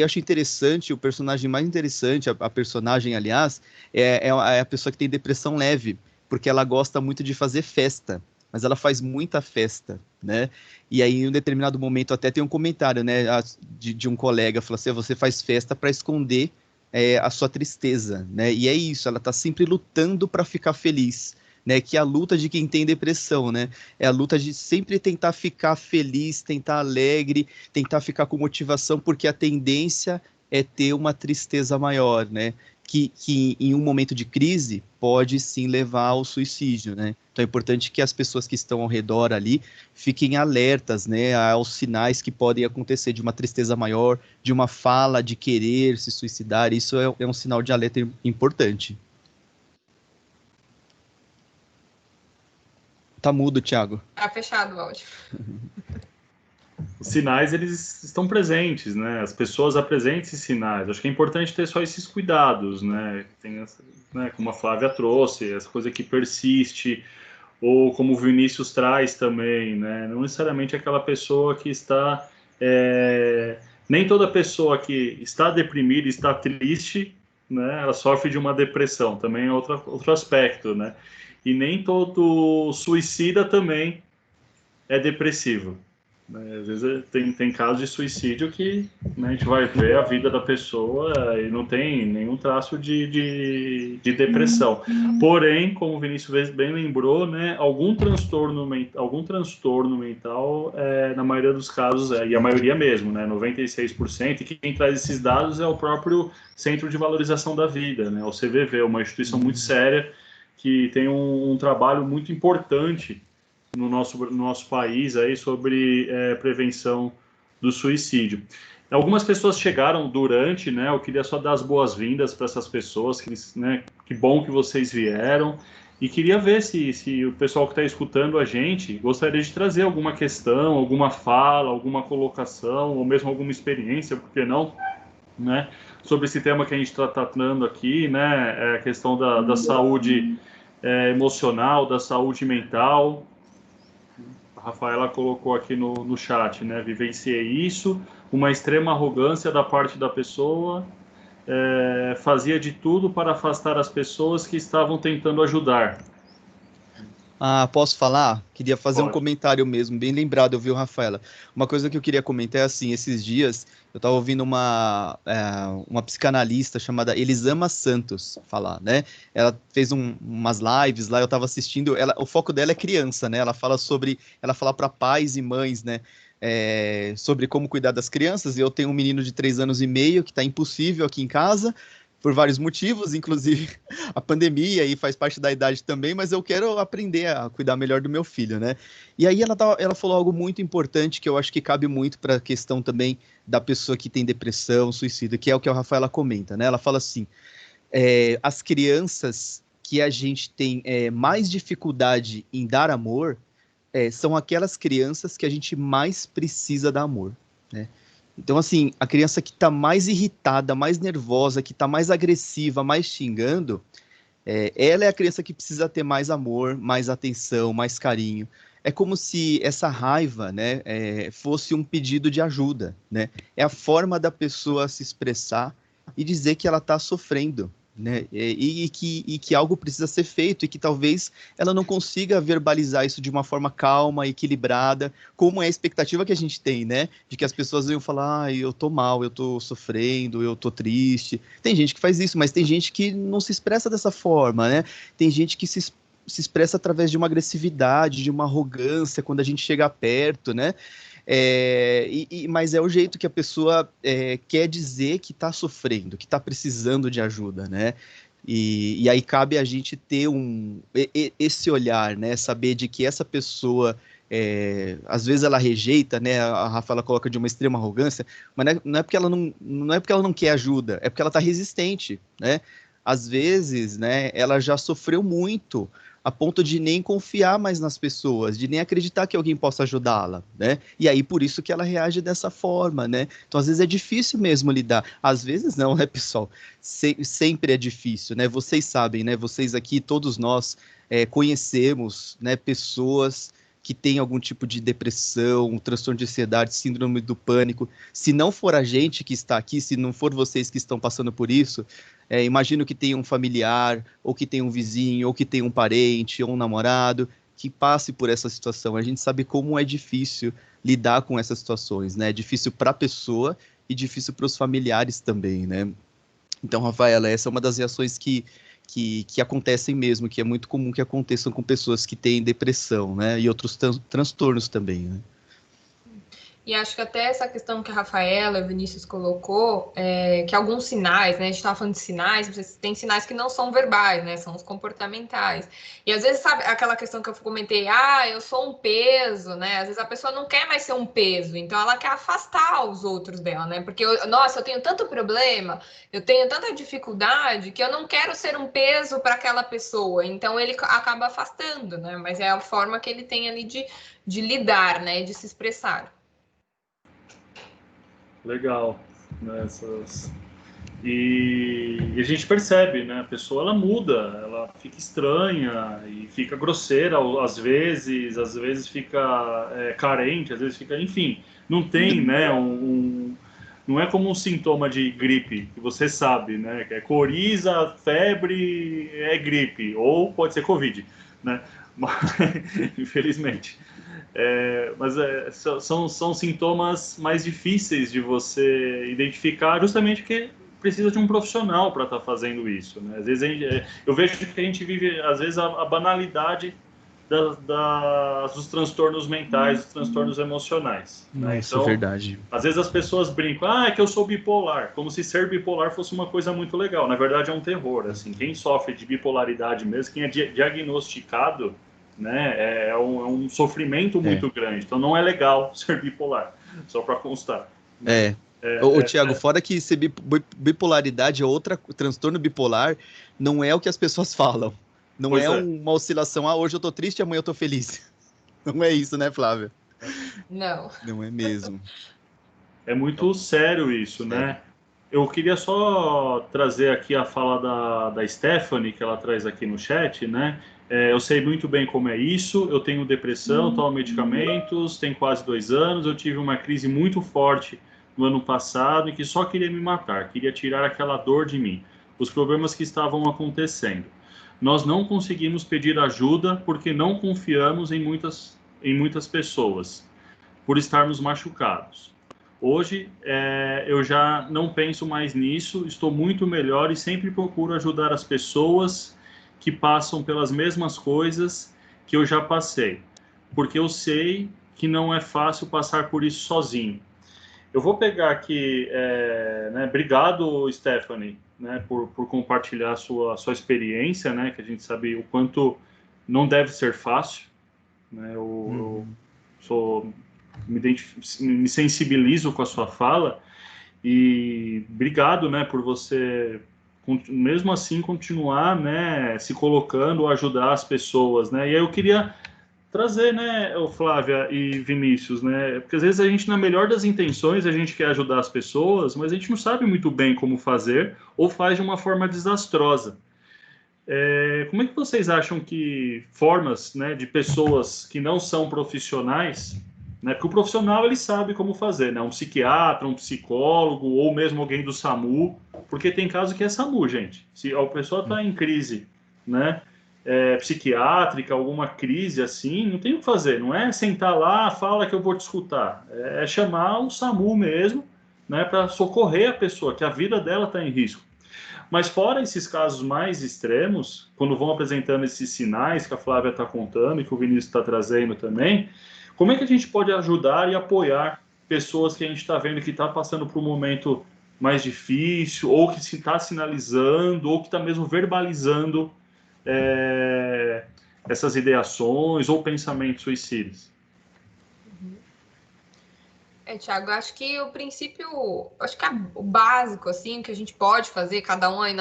eu acho interessante, o personagem mais interessante, a personagem, aliás, é a pessoa que tem depressão leve, porque ela gosta muito de fazer festa, mas ela faz muita festa, né? E aí, em um determinado momento, até tem um comentário, né, de um colega, falou assim, você faz festa para esconder a sua tristeza, né? E é isso, ela está sempre lutando para ficar feliz, né? Que é a luta de quem tem depressão, né? É a luta de sempre tentar ficar feliz, tentar alegre, tentar ficar com motivação, porque a tendência é ter uma tristeza maior, né? Que em um momento de crise pode sim levar ao suicídio, né? Então é importante que as pessoas que estão ao redor ali fiquem alertas, né, aos sinais que podem acontecer de uma tristeza maior, de uma fala de querer se suicidar. Isso é um sinal de alerta importante. Tá mudo, Thiago. Tá fechado o áudio. Os sinais, eles estão presentes, né? As pessoas apresentam esses sinais. Acho que é importante ter só esses cuidados, né? Tem né, como a Flávia trouxe, essa coisa que persiste, ou como o Vinícius traz também, né? Não necessariamente aquela pessoa que está... nem toda pessoa que está deprimida, está triste, né? Ela sofre de uma depressão, também é outro aspecto, né? E nem todo suicida também é depressivo. Às vezes tem casos de suicídio que, né, a gente vai ver a vida da pessoa e não tem nenhum traço de depressão. Porém, como o Vinícius bem lembrou, né, algum transtorno mental, na maioria dos casos, e a maioria mesmo, né, 96%, e quem traz esses dados é o próprio Centro de Valorização da Vida, né, o CVV, uma instituição muito séria que tem um trabalho muito importante no nosso país aí sobre prevenção do suicídio. Algumas pessoas chegaram durante, né? Eu queria só dar as boas-vindas para essas pessoas, que bom que vocês vieram. E queria ver se o pessoal que está escutando a gente gostaria de trazer alguma questão, alguma fala, alguma colocação, ou mesmo alguma experiência, por que não, né? Sobre esse tema que a gente está tratando aqui, né? A questão da saúde emocional, da saúde mental. A Rafaela colocou aqui no chat, né? Vivenciei isso, uma extrema arrogância da parte da pessoa, fazia de tudo para afastar as pessoas que estavam tentando ajudar. Ah, posso falar? Queria fazer um Pode. comentário mesmo, bem lembrado, viu, Rafaela? Uma coisa que eu queria comentar é assim, esses dias eu estava ouvindo uma psicanalista chamada Elisama Santos falar, né? Ela fez umas lives lá, eu estava assistindo, o foco dela é criança, né? Ela fala para pais e mães, né? Sobre como cuidar das crianças, e eu tenho um menino de 3 anos e meio que está impossível aqui em casa, por vários motivos, inclusive a pandemia, e faz parte da idade também, mas eu quero aprender a cuidar melhor do meu filho, né? E aí ela falou algo muito importante, que eu acho que cabe muito para a questão também da pessoa que tem depressão, suicídio, que é o que a Rafaela comenta, né? Ela fala assim, as crianças que a gente tem mais dificuldade em dar amor, são aquelas crianças que a gente mais precisa dar amor, né? Então, assim, a criança que está mais irritada, mais nervosa, que está mais agressiva, mais xingando, ela é a criança que precisa ter mais amor, mais atenção, mais carinho. É como se essa raiva, né, fosse um pedido de ajuda, né? É a forma da pessoa se expressar e dizer que ela está sofrendo, né? E que algo precisa ser feito e que talvez ela não consiga verbalizar isso de uma forma calma, equilibrada, como é a expectativa que a gente tem, né? De que as pessoas venham falar, eu tô mal, eu tô sofrendo, eu tô triste. Tem gente que faz isso, mas tem gente que não se expressa dessa forma, né? Tem gente que se expressa através de uma agressividade, de uma arrogância quando a gente chega perto, né? Mas é o jeito que a pessoa quer dizer que está sofrendo, que está precisando de ajuda, né? E aí cabe a gente ter esse olhar, né? Saber de que essa pessoa, às vezes ela rejeita, né? A Rafaela coloca de uma extrema arrogância, mas não é porque não é porque ela não quer ajuda, é porque ela está resistente, né? Às vezes, né? Ela já sofreu muito a ponto de nem confiar mais nas pessoas, de nem acreditar que alguém possa ajudá-la, né? E aí, por isso que ela reage dessa forma, né? Então, às vezes é difícil mesmo lidar. Às vezes não, né, pessoal? Sempre é difícil, né? Vocês sabem, né? Vocês aqui, todos nós, conhecemos, né, pessoas que têm algum tipo de depressão, transtorno de ansiedade, síndrome do pânico. Se não for a gente que está aqui, se não for vocês que estão passando por isso, imagino que tenha um familiar, ou que tenha um vizinho, ou que tenha um parente, ou um namorado, que passe por essa situação. A gente sabe como é difícil lidar com essas situações, né? É difícil para a pessoa e difícil para os familiares também, né? Então, Rafaela, essa é uma das reações que acontecem mesmo, que é muito comum que aconteçam com pessoas que têm depressão, né? E outros transtornos também, né? E acho que até essa questão que a Rafaela e o Vinícius colocou, que alguns sinais, né? A gente estava falando de sinais, tem sinais que não são verbais, né? São os comportamentais. E às vezes, sabe, aquela questão que eu comentei, eu sou um peso, né? Às vezes a pessoa não quer mais ser um peso, então ela quer afastar os outros dela, né? Porque, nossa, eu tenho tanto problema, eu tenho tanta dificuldade que eu não quero ser um peso para aquela pessoa. Então ele acaba afastando, né? Mas é a forma que ele tem ali de lidar, né? De se expressar. Legal, né? E a gente percebe, né? A pessoa ela muda, ela fica estranha e fica grosseira às vezes fica carente, às vezes fica, enfim, não tem, né? Não é como um sintoma de gripe, que você sabe, né? Que é coriza, febre, é gripe, ou pode ser Covid, né? Mas, infelizmente. Mas são sintomas mais difíceis de você identificar, justamente porque precisa de um profissional para estar fazendo isso, né? Às vezes eu vejo que a gente vive, às vezes, a banalidade dos transtornos mentais, dos transtornos emocionais. Né? Isso então, é verdade. Às vezes as pessoas brincam, é que eu sou bipolar, como se ser bipolar fosse uma coisa muito legal. Na verdade, é um terror. Assim, quem sofre de bipolaridade mesmo, quem é diagnosticado, né, é um sofrimento muito grande. Então não é legal ser bipolar, só para constar. Tiago, fora que ser bipolaridade é outra, transtorno bipolar, não é o que as pessoas falam. Não uma oscilação, hoje eu tô triste, amanhã eu tô feliz. Não é isso, né, Flávia? Não. Não é mesmo. É muito sério isso, né? Eu queria só trazer aqui a fala da Stephanie, que ela traz aqui no chat, né? Eu sei muito bem como é isso, eu tenho depressão, tomo medicamentos, tem quase 2 anos, eu tive uma crise muito forte no ano passado e que só queria me matar, queria tirar aquela dor de mim, os problemas que estavam acontecendo. Nós não conseguimos pedir ajuda porque não confiamos em muitas pessoas, por estarmos machucados. Hoje, eu já não penso mais nisso, estou muito melhor e sempre procuro ajudar as pessoas que passam pelas mesmas coisas que eu já passei, porque eu sei que não é fácil passar por isso sozinho. Eu vou pegar aqui, né, obrigado, Stephanie, né, por compartilhar a sua experiência, né, que a gente sabe o quanto não deve ser fácil, né, eu me sensibilizo com a sua fala e obrigado, né, por você mesmo assim continuar, né, se colocando, ajudar as pessoas, né? E aí eu queria trazer, né, Flávia e Vinícius, né? Porque às vezes a gente, na melhor das intenções, a gente quer ajudar as pessoas, mas a gente não sabe muito bem como fazer ou faz de uma forma desastrosa. Como é que vocês acham que formas, né, de pessoas que não são profissionais, né? Porque o profissional, ele sabe como fazer, né? Um psiquiatra, um psicólogo, ou mesmo alguém do SAMU, porque tem caso que é SAMU, gente. Se a pessoa está em crise, né? Psiquiátrica, alguma crise assim, não tem o que fazer, não é sentar lá, fala que eu vou te escutar, é chamar o SAMU mesmo, né, para socorrer a pessoa, que a vida dela está em risco. Mas fora esses casos mais extremos, quando vão apresentando esses sinais que a Flávia está contando e que o Vinícius está trazendo também, como é que a gente pode ajudar e apoiar pessoas que a gente está vendo que está passando por um momento mais difícil, ou que se está sinalizando, ou que está mesmo verbalizando essas ideações ou pensamentos suicidas? Thiago, acho que o princípio, acho que o básico, assim, que a gente pode fazer, cada um aí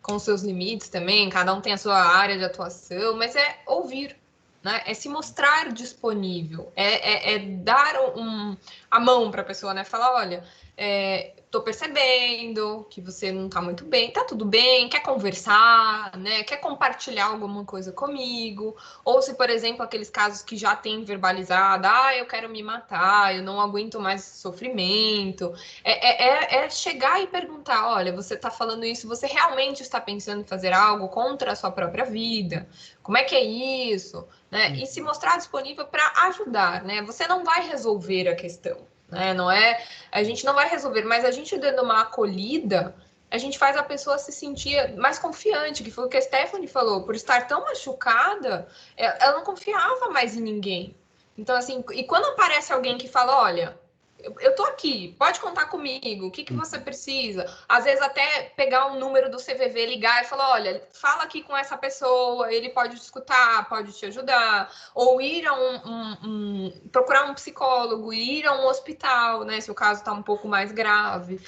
com os seus limites também, cada um tem a sua área de atuação, mas é ouvir, né? É se mostrar disponível, é dar a mão para a pessoa, né? Falar, olha, tô percebendo que você não tá muito bem, tá tudo bem, quer conversar, né? Quer compartilhar alguma coisa comigo? Ou se, por exemplo, aqueles casos que já tem verbalizado, eu quero me matar, eu não aguento mais esse sofrimento. É chegar e perguntar, olha, você tá falando isso, você realmente está pensando em fazer algo contra a sua própria vida? Como é que é isso? Né? E se mostrar disponível para ajudar, né? Você não vai resolver a questão. Né? A gente não vai resolver, mas a gente dando uma acolhida, a gente faz a pessoa se sentir mais confiante, que foi o que a Stephanie falou, por estar tão machucada, ela não confiava mais em ninguém. Então, assim, e quando aparece alguém que fala, olha, eu tô aqui, pode contar comigo, o que você precisa? Às vezes até pegar um número do CVV, ligar e falar, olha, fala aqui com essa pessoa, ele pode te escutar, pode te ajudar, ou ir a procurar um psicólogo, ir a um hospital, né, se o caso tá um pouco mais grave,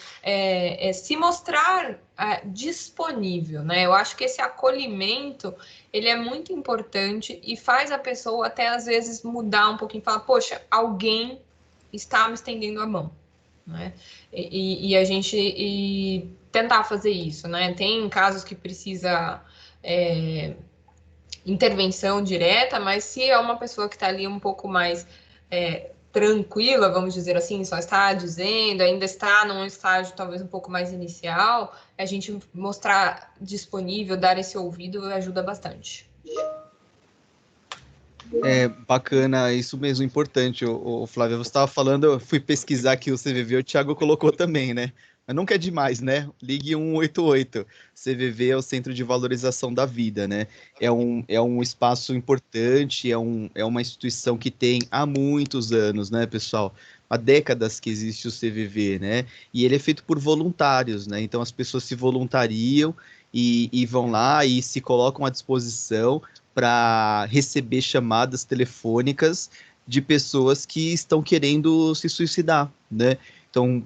se mostrar disponível, né? Eu acho que esse acolhimento, ele é muito importante e faz a pessoa até às vezes mudar um pouquinho, falar, poxa, alguém está me estendendo a mão, né? E a gente tentar fazer isso, né? Tem casos que precisa intervenção direta, mas se é uma pessoa que está ali um pouco mais tranquila, vamos dizer assim, só está dizendo, ainda está num estágio talvez um pouco mais inicial, a gente mostrar disponível, dar esse ouvido ajuda bastante. Bacana, isso mesmo, importante. O Flávio, você estava falando, eu fui pesquisar aqui o CVV, o Thiago colocou também, né? Mas nunca é demais, né? Ligue 188. CVV é o Centro de Valorização da Vida, né? É um espaço importante, é uma instituição que tem há muitos anos, né, pessoal? Há décadas que existe o CVV, né? E ele é feito por voluntários, né? Então as pessoas se voluntariam e vão lá e se colocam à disposição para receber chamadas telefônicas de pessoas que estão querendo se suicidar, né? Então,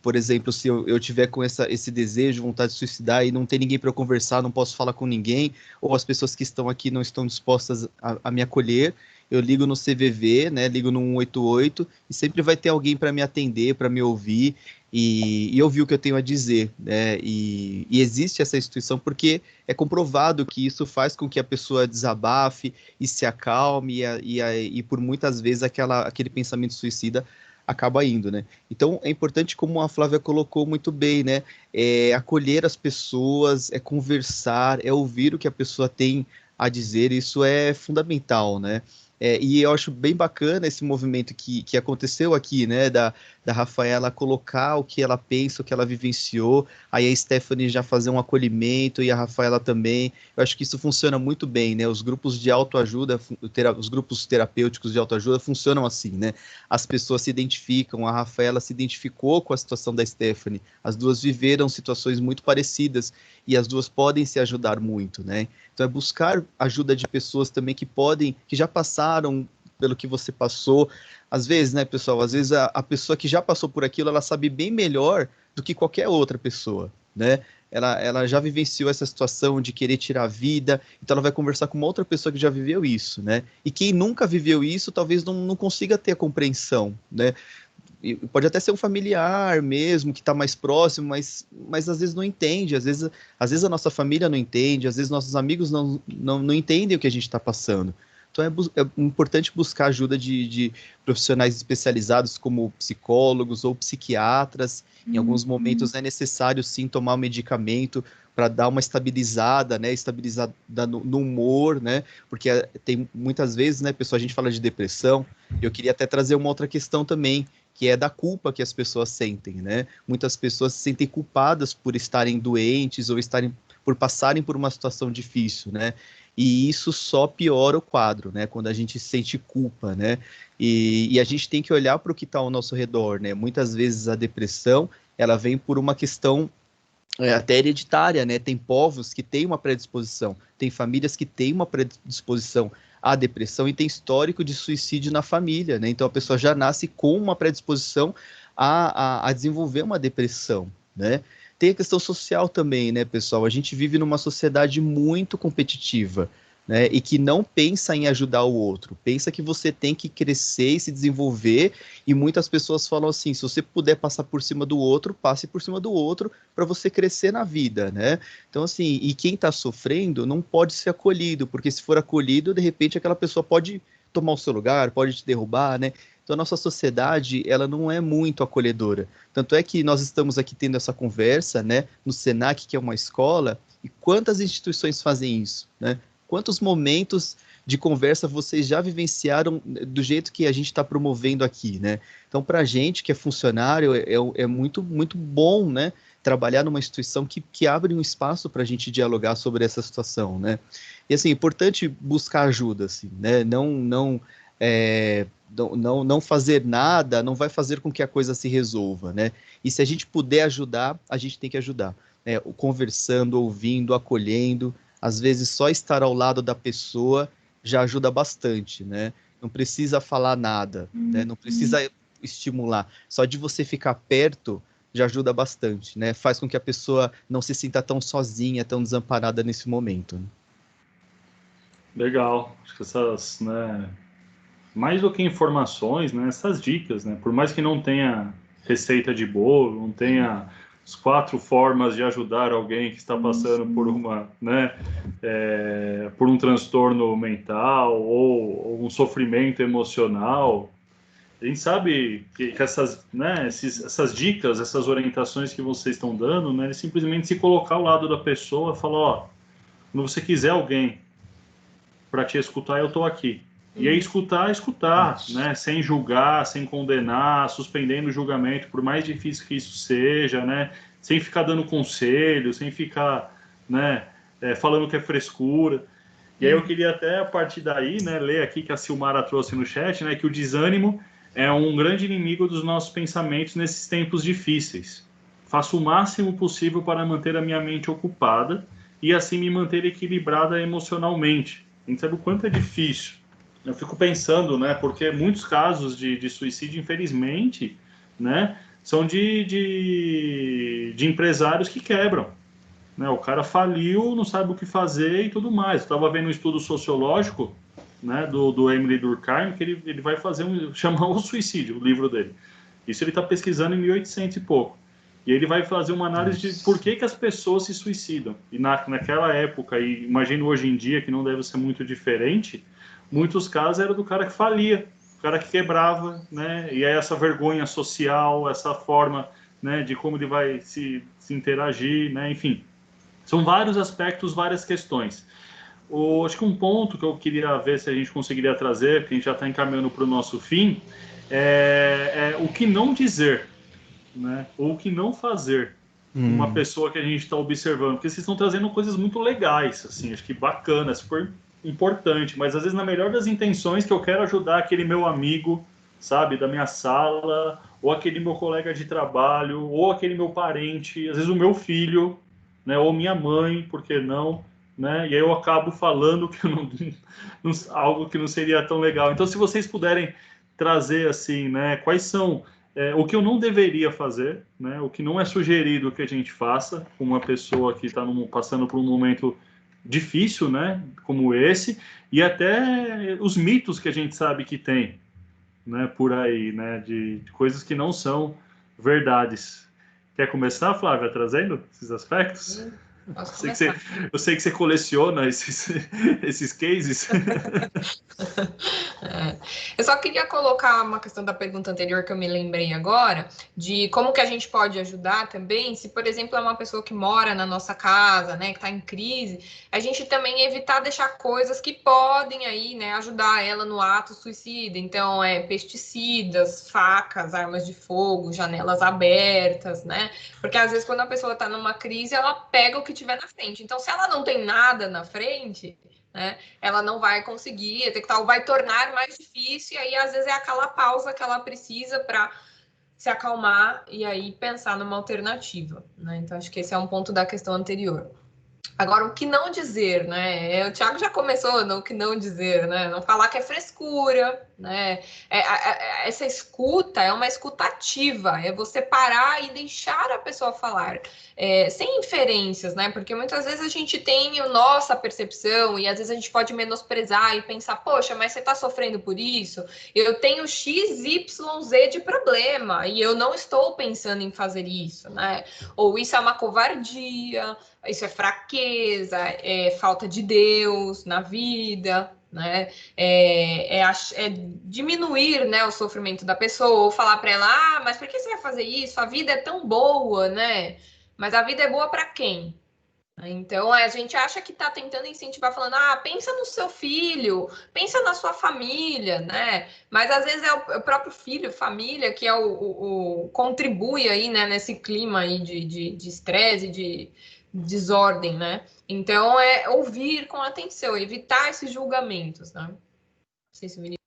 por exemplo, se eu tiver com esse desejo, vontade de suicidar e não tem ninguém para eu conversar, não posso falar com ninguém, ou as pessoas que estão aqui não estão dispostas a me acolher, eu ligo no CVV, né? Ligo no 188 e sempre vai ter alguém para me atender, para me ouvir e ouvir o que eu tenho a dizer, né? E existe essa instituição porque é comprovado que isso faz com que a pessoa desabafe e se acalme e por muitas vezes aquele pensamento suicida acaba indo, né? Então é importante, como a Flávia colocou muito bem, né? Acolher as pessoas, conversar, ouvir o que a pessoa tem a dizer, isso é fundamental, né? E eu acho bem bacana esse movimento que aconteceu aqui, né, da Rafaela colocar o que ela pensa, o que ela vivenciou, aí a Stephanie já fazer um acolhimento e a Rafaela também. Eu acho que isso funciona muito bem, né? Os grupos de autoajuda, os grupos terapêuticos de autoajuda funcionam assim, né? As pessoas se identificam, a Rafaela se identificou com a situação da Stephanie, as duas viveram situações muito parecidas e as duas podem se ajudar muito, né? Então é buscar ajuda de pessoas também que já passaram pelo que você passou. Às vezes, né, pessoal, às vezes a pessoa que já passou por aquilo, ela sabe bem melhor do que qualquer outra pessoa, né? Ela já vivenciou essa situação de querer tirar a vida, então ela vai conversar com uma outra pessoa que já viveu isso, né? E quem nunca viveu isso, talvez não consiga ter a compreensão, né? E pode até ser um familiar mesmo, que está mais próximo, mas às vezes não entende, às vezes a nossa família não entende, às vezes nossos amigos não entendem o que a gente está passando. Então Então é importante buscar ajuda de profissionais especializados como psicólogos ou psiquiatras. Em alguns momentos é necessário sim tomar um medicamento para dar uma estabilizada, né, estabilizada no humor, né, porque tem muitas vezes, né, pessoal, a gente fala de depressão. Eu queria até trazer uma outra questão também, que é da culpa que as pessoas sentem, né? Muitas pessoas se sentem culpadas por estarem doentes ou por passarem por uma situação difícil, né? E isso só piora o quadro, né? Quando a gente sente culpa, né? E a gente tem que olhar para o que está ao nosso redor, né? Muitas vezes a depressão, ela vem por uma questão até hereditária, né? Tem povos que têm uma predisposição, tem famílias que têm uma predisposição à depressão e tem histórico de suicídio na família, né? Então a pessoa já nasce com uma predisposição a desenvolver uma depressão, né? Tem a questão social também, né, pessoal? A gente vive numa sociedade muito competitiva, né? E que não pensa em ajudar o outro, pensa que você tem que crescer e se desenvolver, e muitas pessoas falam assim, se você puder passar por cima do outro, passe por cima do outro para você crescer na vida, né? Então, assim, e quem está sofrendo não pode ser acolhido, porque se for acolhido, de repente aquela pessoa pode tomar o seu lugar, pode te derrubar, né? Então, a nossa sociedade, ela não é muito acolhedora. Tanto é que nós estamos aqui tendo essa conversa, né, no Senac, que é uma escola, e quantas instituições fazem isso, né? Quantos momentos de conversa vocês já vivenciaram do jeito que a gente está promovendo aqui, né? Então, para a gente que é funcionário, é muito, muito bom, né, trabalhar numa instituição que abre um espaço para a gente dialogar sobre essa situação, né? E, assim, é importante buscar ajuda, assim, né? Não fazer nada não vai fazer com que a coisa se resolva, né? E se a gente puder ajudar, a gente tem que ajudar, né? Conversando, ouvindo, acolhendo. Às vezes só estar ao lado da pessoa já ajuda bastante, né? Não precisa falar nada, né? Não precisa estimular. Só de você ficar perto já ajuda bastante, né? Faz com que a pessoa não se sinta tão sozinha, tão desamparada nesse momento, né? Legal. Acho que essas, né, mais do que informações, né, essas dicas, né, por mais que não tenha receita de bolo, não tenha as 4 formas de ajudar alguém que está passando por uma, né, por um transtorno mental ou um sofrimento emocional, a gente sabe que essas, né, essas dicas, essas orientações que vocês estão dando, né, é simplesmente se colocar ao lado da pessoa e falar, ó, quando você quiser alguém para te escutar, eu estou aqui. E aí escutar, né? Sem julgar, sem condenar, suspendendo o julgamento, por mais difícil que isso seja, né? Sem ficar dando conselho, sem ficar, né, falando que é frescura. E aí eu queria até, a partir daí, né, ler aqui que a Silmara trouxe no chat, né, que o desânimo é um grande inimigo dos nossos pensamentos nesses tempos difíceis. Faço o máximo possível para manter a minha mente ocupada e assim me manter equilibrada emocionalmente. A gente sabe o quanto é difícil. Eu fico pensando, né, porque muitos casos de suicídio, infelizmente, né, são de empresários que quebram, né? O cara faliu, não sabe o que fazer e tudo mais. Eu estava vendo um estudo sociológico, né, do Emily Durkheim, que ele vai fazer chamar o suicídio, o livro dele. Isso ele está pesquisando em 1800 e pouco. E ele vai fazer uma análise de por que as pessoas se suicidam. E naquela época, e imagino hoje em dia, que não deve ser muito diferente, muitos casos era do cara que falia, o cara que quebrava, né? E aí essa vergonha social, essa forma, né, de como ele vai se interagir, né? Enfim, são vários aspectos, várias questões. Acho que um ponto que eu queria ver se a gente conseguiria trazer, porque a gente já está encaminhando para o nosso fim, é o que não dizer, né? Ou o que não fazer uma pessoa que a gente está observando, porque vocês estão trazendo coisas muito legais, assim, acho que bacana, super importante, mas às vezes na melhor das intenções que eu quero ajudar aquele meu amigo, sabe, da minha sala, ou aquele meu colega de trabalho, ou aquele meu parente, às vezes o meu filho, né, ou minha mãe, por que não, né? E aí eu acabo falando que algo que não seria tão legal. Então, se vocês puderem trazer assim, né, quais são o que eu não deveria fazer, né? O que não é sugerido que a gente faça com uma pessoa que está passando por um momento difícil, né? Como esse, e até os mitos que a gente sabe que tem, né? Por aí, né? De coisas que não são verdades. Quer começar, Flávia, trazendo esses aspectos? Posso Eu sei começar. eu sei que você coleciona esses cases. É. Eu só queria colocar uma questão da pergunta anterior que eu me lembrei agora, de como que a gente pode ajudar também, se, por exemplo, é uma pessoa que mora na nossa casa, né, que está em crise, a gente também evitar deixar coisas que podem aí, né, ajudar ela no ato suicida. Então, pesticidas, facas, armas de fogo, janelas abertas, né? Porque às vezes quando a pessoa está numa crise, ela pega o que tiver na frente. Então, se ela não tem nada na frente, né, ela não vai conseguir, vai tornar mais difícil, e aí às vezes é aquela pausa que ela precisa para se acalmar e aí pensar numa alternativa, né? Então acho que esse é um ponto da questão anterior. Agora, o que não dizer, né? O Thiago já começou no que não dizer, né? Não falar que é frescura, né? Essa escuta é uma escuta ativa, é você parar e deixar a pessoa falar, sem inferências, né? Porque muitas vezes a gente tem a nossa percepção e às vezes a gente pode menosprezar e pensar, poxa, mas você tá sofrendo por isso? Eu tenho X, Y, Z de problema e eu não estou pensando em fazer isso, né? Ou isso é uma covardia, isso é fraqueza, é falta de Deus na vida, né? É diminuir, né, o sofrimento da pessoa, ou falar para ela, mas por que você vai fazer isso? A vida é tão boa, né? Mas a vida é boa para quem? Então, a gente acha que está tentando incentivar, falando, pensa no seu filho, pensa na sua família, né? Mas às vezes é o próprio filho, família, que é contribui aí, né, nesse clima aí de estresse, de desordem, né? Então, é ouvir com atenção, evitar esses julgamentos, né? Não sei se me...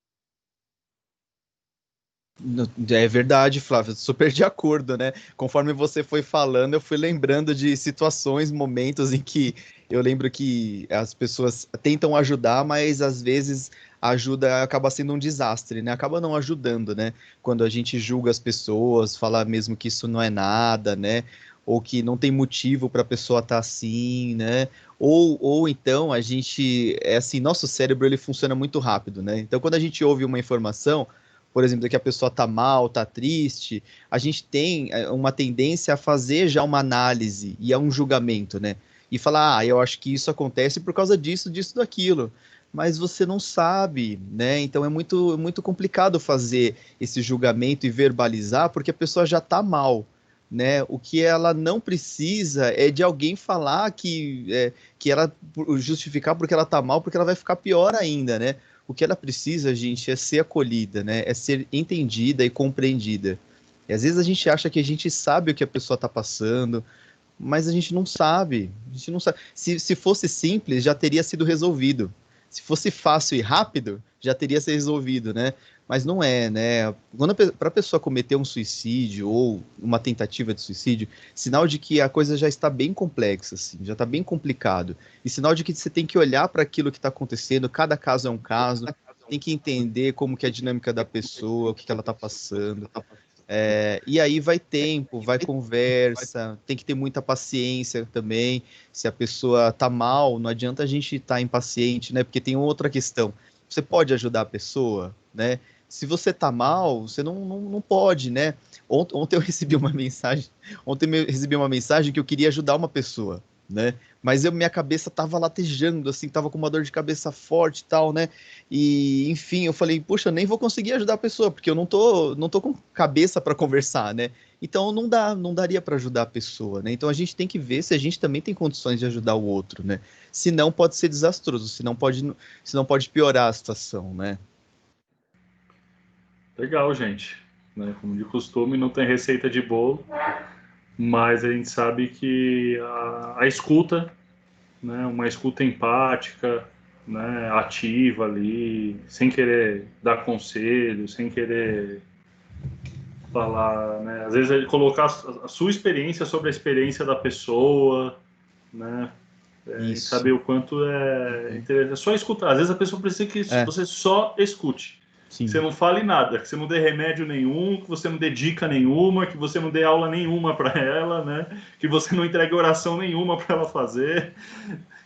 É verdade, Flávio, super de acordo, né? Conforme você foi falando, eu fui lembrando de situações, momentos em que eu lembro que as pessoas tentam ajudar, mas às vezes a ajuda acaba sendo um desastre, né? Acaba não ajudando, né? Quando a gente julga as pessoas, fala mesmo que isso não é nada, né? Ou que não tem motivo para a pessoa estar assim, né? Ou então a gente, é assim, nosso cérebro ele funciona muito rápido, né? Então quando a gente ouve uma informação, por exemplo, que a pessoa tá mal, tá triste, a gente tem uma tendência a fazer já uma análise e a um julgamento, né? E falar, eu acho que isso acontece por causa disso, disso, daquilo. Mas você não sabe, né? Então é muito complicado fazer esse julgamento e verbalizar, porque a pessoa já tá mal, né? O que ela não precisa é de alguém falar que ela justificar porque ela tá mal, porque ela vai ficar pior ainda, né? O que ela precisa, gente, é ser acolhida, né? É ser entendida e compreendida. E às vezes a gente acha que a gente sabe o que a pessoa está passando, mas a gente não sabe. A gente não sabe. Se fosse simples, já teria sido resolvido. Se fosse fácil e rápido, já teria sido resolvido, né? Mas não é, né? Para a pessoa cometer um suicídio ou uma tentativa de suicídio, sinal de que a coisa já está bem complexa, assim, já está bem complicado. E sinal de que você tem que olhar para aquilo que está acontecendo, cada caso é um caso, tem que entender como que é a dinâmica da pessoa, o que ela está passando. E aí vai tempo, vai conversa, tem que ter muita paciência também. Se a pessoa tá mal, não adianta a gente estar impaciente, né? Porque tem outra questão. Você pode ajudar a pessoa, né? Se você tá mal, você não pode, né? Ontem eu recebi uma mensagem, que eu queria ajudar uma pessoa, né? Mas minha cabeça tava latejando, assim, tava com uma dor de cabeça forte e tal, né? E, enfim, eu falei, puxa, eu nem vou conseguir ajudar a pessoa, porque eu não tô com cabeça para conversar, né? Então não daria para ajudar a pessoa, né? Então a gente tem que ver se a gente também tem condições de ajudar o outro, né? Senão pode ser desastroso, senão pode piorar a situação, né? Legal, gente. Né? Como de costume, não tem receita de bolo, mas a gente sabe que a escuta, né? Uma escuta empática, né? Ativa ali, sem querer dar conselho, sem querer falar, né? Às vezes é colocar a sua experiência sobre a experiência da pessoa, né? E Isso. saber o quanto é interessante. É só escutar. Às vezes a pessoa precisa que você só escute. Que Sim. você não fale nada, que você não dê remédio nenhum, que você não dê dica nenhuma, que você não dê aula nenhuma para ela, né? Que você não entregue oração nenhuma para ela fazer,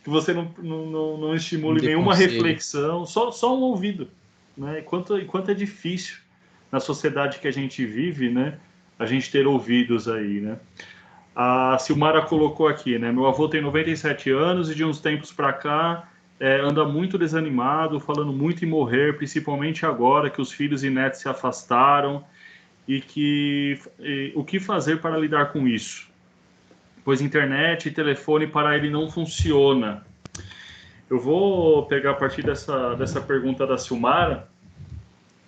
que você não estimule Dê nenhuma conselho. reflexão, só um ouvido, né? Enquanto é difícil na sociedade que a gente vive, né? A gente ter ouvidos aí, né? A Silmara colocou aqui, né? Meu avô tem 97 anos e de uns tempos para cá anda muito desanimado, falando muito em morrer, principalmente agora que os filhos e netos se afastaram o que fazer para lidar com isso? Pois internet e telefone para ele não funciona. Eu vou pegar a partir dessa pergunta da Silmara,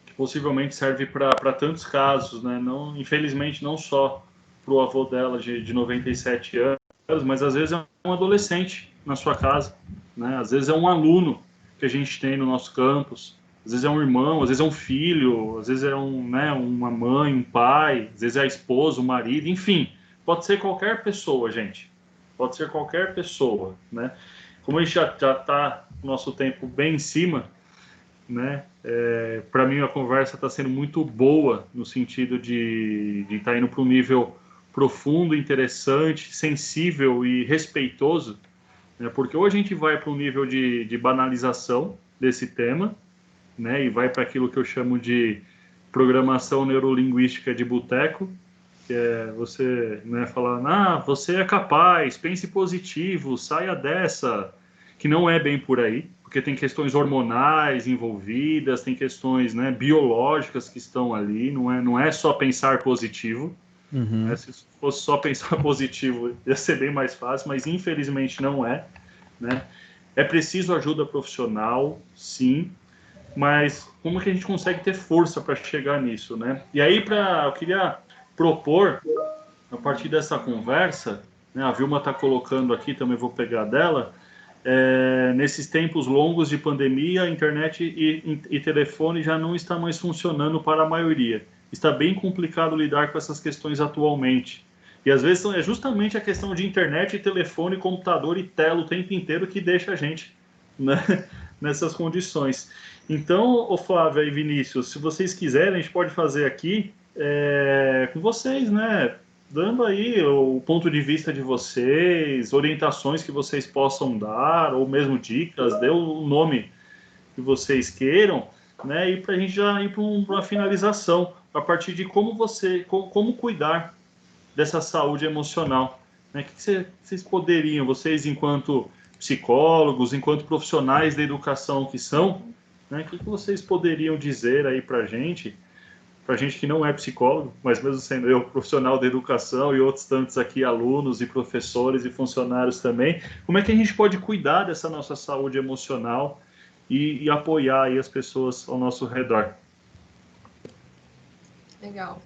que possivelmente serve para tantos casos, né? Não, infelizmente não só para o avô dela de 97 anos, mas às vezes é um adolescente na sua casa, né? Às vezes é um aluno que a gente tem no nosso campus, às vezes é um irmão, às vezes é um filho, às vezes é uma mãe, um pai, às vezes é a esposa, o marido, enfim, pode ser qualquer pessoa, gente. Pode ser qualquer pessoa, né? Como a gente já está no nosso tempo bem em cima, né? Para mim a conversa está sendo muito boa no sentido de estar indo para um nível profundo, interessante, sensível e respeitoso, né? Porque hoje a gente vai para um nível de banalização desse tema, né? E vai para aquilo que eu chamo de programação neurolinguística de boteco, que é você, né, falar, você é capaz, pense positivo, saia dessa, que não é bem por aí, porque tem questões hormonais envolvidas, tem questões, né, biológicas que estão ali, não é só pensar positivo. Uhum. Né? Se fosse só pensar positivo, ia ser bem mais fácil, mas infelizmente não é, né? É preciso ajuda profissional, sim, mas como que a gente consegue ter força para chegar nisso, né? E aí, eu queria propor, a partir dessa conversa, né, a Vilma está colocando aqui, também vou pegar dela, nesses tempos longos de pandemia, a internet e telefone já não está mais funcionando para a maioria. Está bem complicado lidar com essas questões atualmente. E às vezes é justamente a questão de internet, telefone, computador e tela o tempo inteiro que deixa a gente, né, nessas condições. Então, Flávia e Vinícius, se vocês quiserem, a gente pode fazer aqui com vocês, né? Dando aí o ponto de vista de vocês, orientações que vocês possam dar, ou mesmo dicas, dê o nome que vocês queiram, né? E para a gente já ir para uma finalização, a partir de como cuidar dessa saúde emocional. Né? O que vocês poderiam, vocês enquanto psicólogos, enquanto profissionais da educação que são, né? O que vocês poderiam dizer aí para a gente que não é psicólogo, mas mesmo sendo eu profissional da educação e outros tantos aqui, alunos e professores e funcionários também, como é que a gente pode cuidar dessa nossa saúde emocional e apoiar aí as pessoas ao nosso redor? Legal.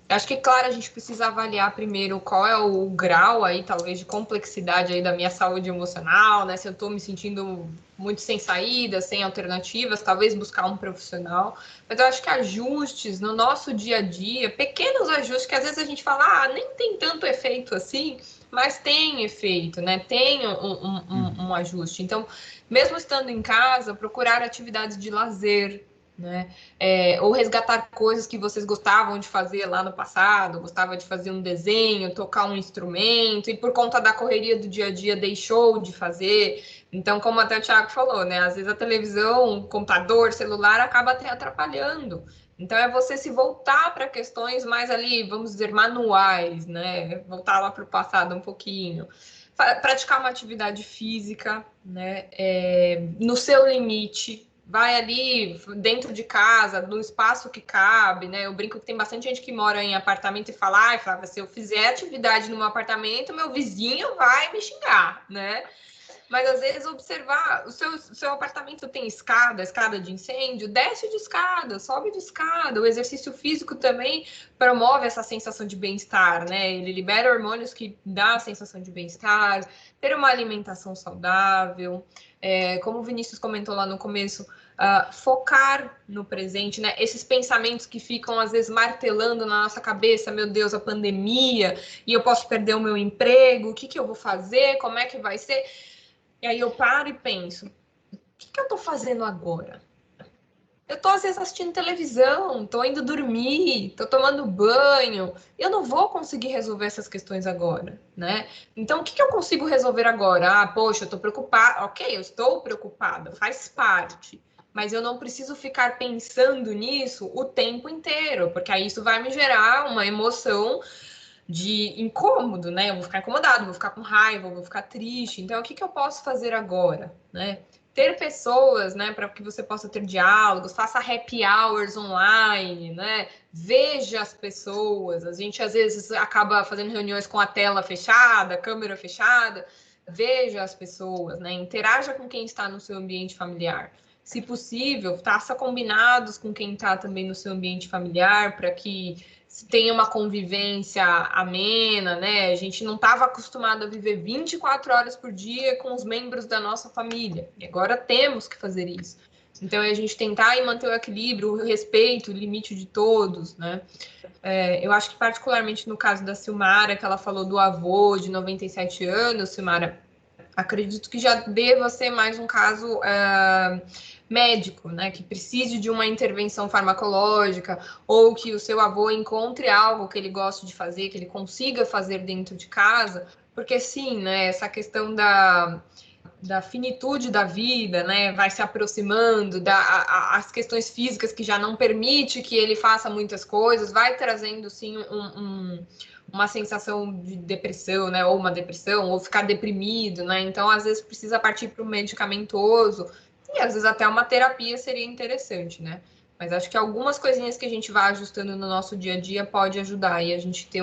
Acho que, claro, a gente precisa avaliar primeiro qual é o grau aí, talvez, de complexidade aí da minha saúde emocional, né? Se eu estou me sentindo muito sem saída, sem alternativas, talvez buscar um profissional. Mas eu acho que ajustes no nosso dia a dia, pequenos ajustes que às vezes a gente fala, nem tem tanto efeito assim, mas tem efeito, né? Tem um ajuste. Então, mesmo estando em casa, procurar atividades de lazer, né? Ou resgatar coisas que vocês gostavam de fazer lá no passado, gostava de fazer um desenho, tocar um instrumento, e por conta da correria do dia a dia deixou de fazer. Então, como até o Thiago falou, né? Às vezes a televisão, computador, celular acaba até atrapalhando. Então, é você se voltar para questões mais ali, vamos dizer, manuais, né? Voltar lá para o passado um pouquinho. Praticar uma atividade física, né? No seu limite. Vai ali dentro de casa, no espaço que cabe, né? Eu brinco que tem bastante gente que mora em apartamento e fala, Flávia, se eu fizer atividade no meu apartamento, meu vizinho vai me xingar, né? Mas às vezes observar, o seu apartamento tem escada de incêndio, desce de escada, sobe de escada. O exercício físico também promove essa sensação de bem-estar, né? Ele libera hormônios que dá a sensação de bem-estar, ter uma alimentação saudável. Como o Vinícius comentou lá no começo, focar no presente, né? Esses pensamentos que ficam às vezes martelando na nossa cabeça, meu Deus, a pandemia, e eu posso perder o meu emprego, o que eu vou fazer, como é que vai ser? E aí eu paro e penso, o que eu estou fazendo agora? Eu estou, às vezes, assistindo televisão, estou indo dormir, estou tomando banho. Eu não vou conseguir resolver essas questões agora, né? Então, o que eu consigo resolver agora? Poxa, eu estou preocupada. Ok, eu estou preocupada, faz parte. Mas eu não preciso ficar pensando nisso o tempo inteiro, porque aí isso vai me gerar uma emoção de incômodo, né? Eu vou ficar incomodado, vou ficar com raiva, vou ficar triste. Então, o que eu posso fazer agora, né? Ter pessoas, né, para que você possa ter diálogos, faça happy hours online, né? Veja as pessoas. A gente às vezes acaba fazendo reuniões com a tela fechada, câmera fechada. Veja as pessoas, né? Interaja com quem está no seu ambiente familiar. Se possível, faça combinados com quem está também no seu ambiente familiar para que tenha uma convivência amena, né? A gente não estava acostumado a viver 24 horas por dia com os membros da nossa família. E agora temos que fazer isso. Então, é a gente tentar e manter o equilíbrio, o respeito, o limite de todos, né? Eu acho que particularmente no caso da Silmara, que ela falou do avô de 97 anos, Silmara, acredito que já deva ser mais um caso médico, né, que precise de uma intervenção farmacológica, ou que o seu avô encontre algo que ele goste de fazer, que ele consiga fazer dentro de casa, porque sim, né, essa questão da finitude da vida, né, vai se aproximando, as questões físicas que já não permite que ele faça muitas coisas, vai trazendo, sim, uma sensação de depressão, né, ou uma depressão, ou ficar deprimido, né, então, às vezes, precisa partir para o medicamentoso, e às vezes até uma terapia seria interessante, né, mas acho que algumas coisinhas que a gente vai ajustando no nosso dia a dia pode ajudar, e a gente ter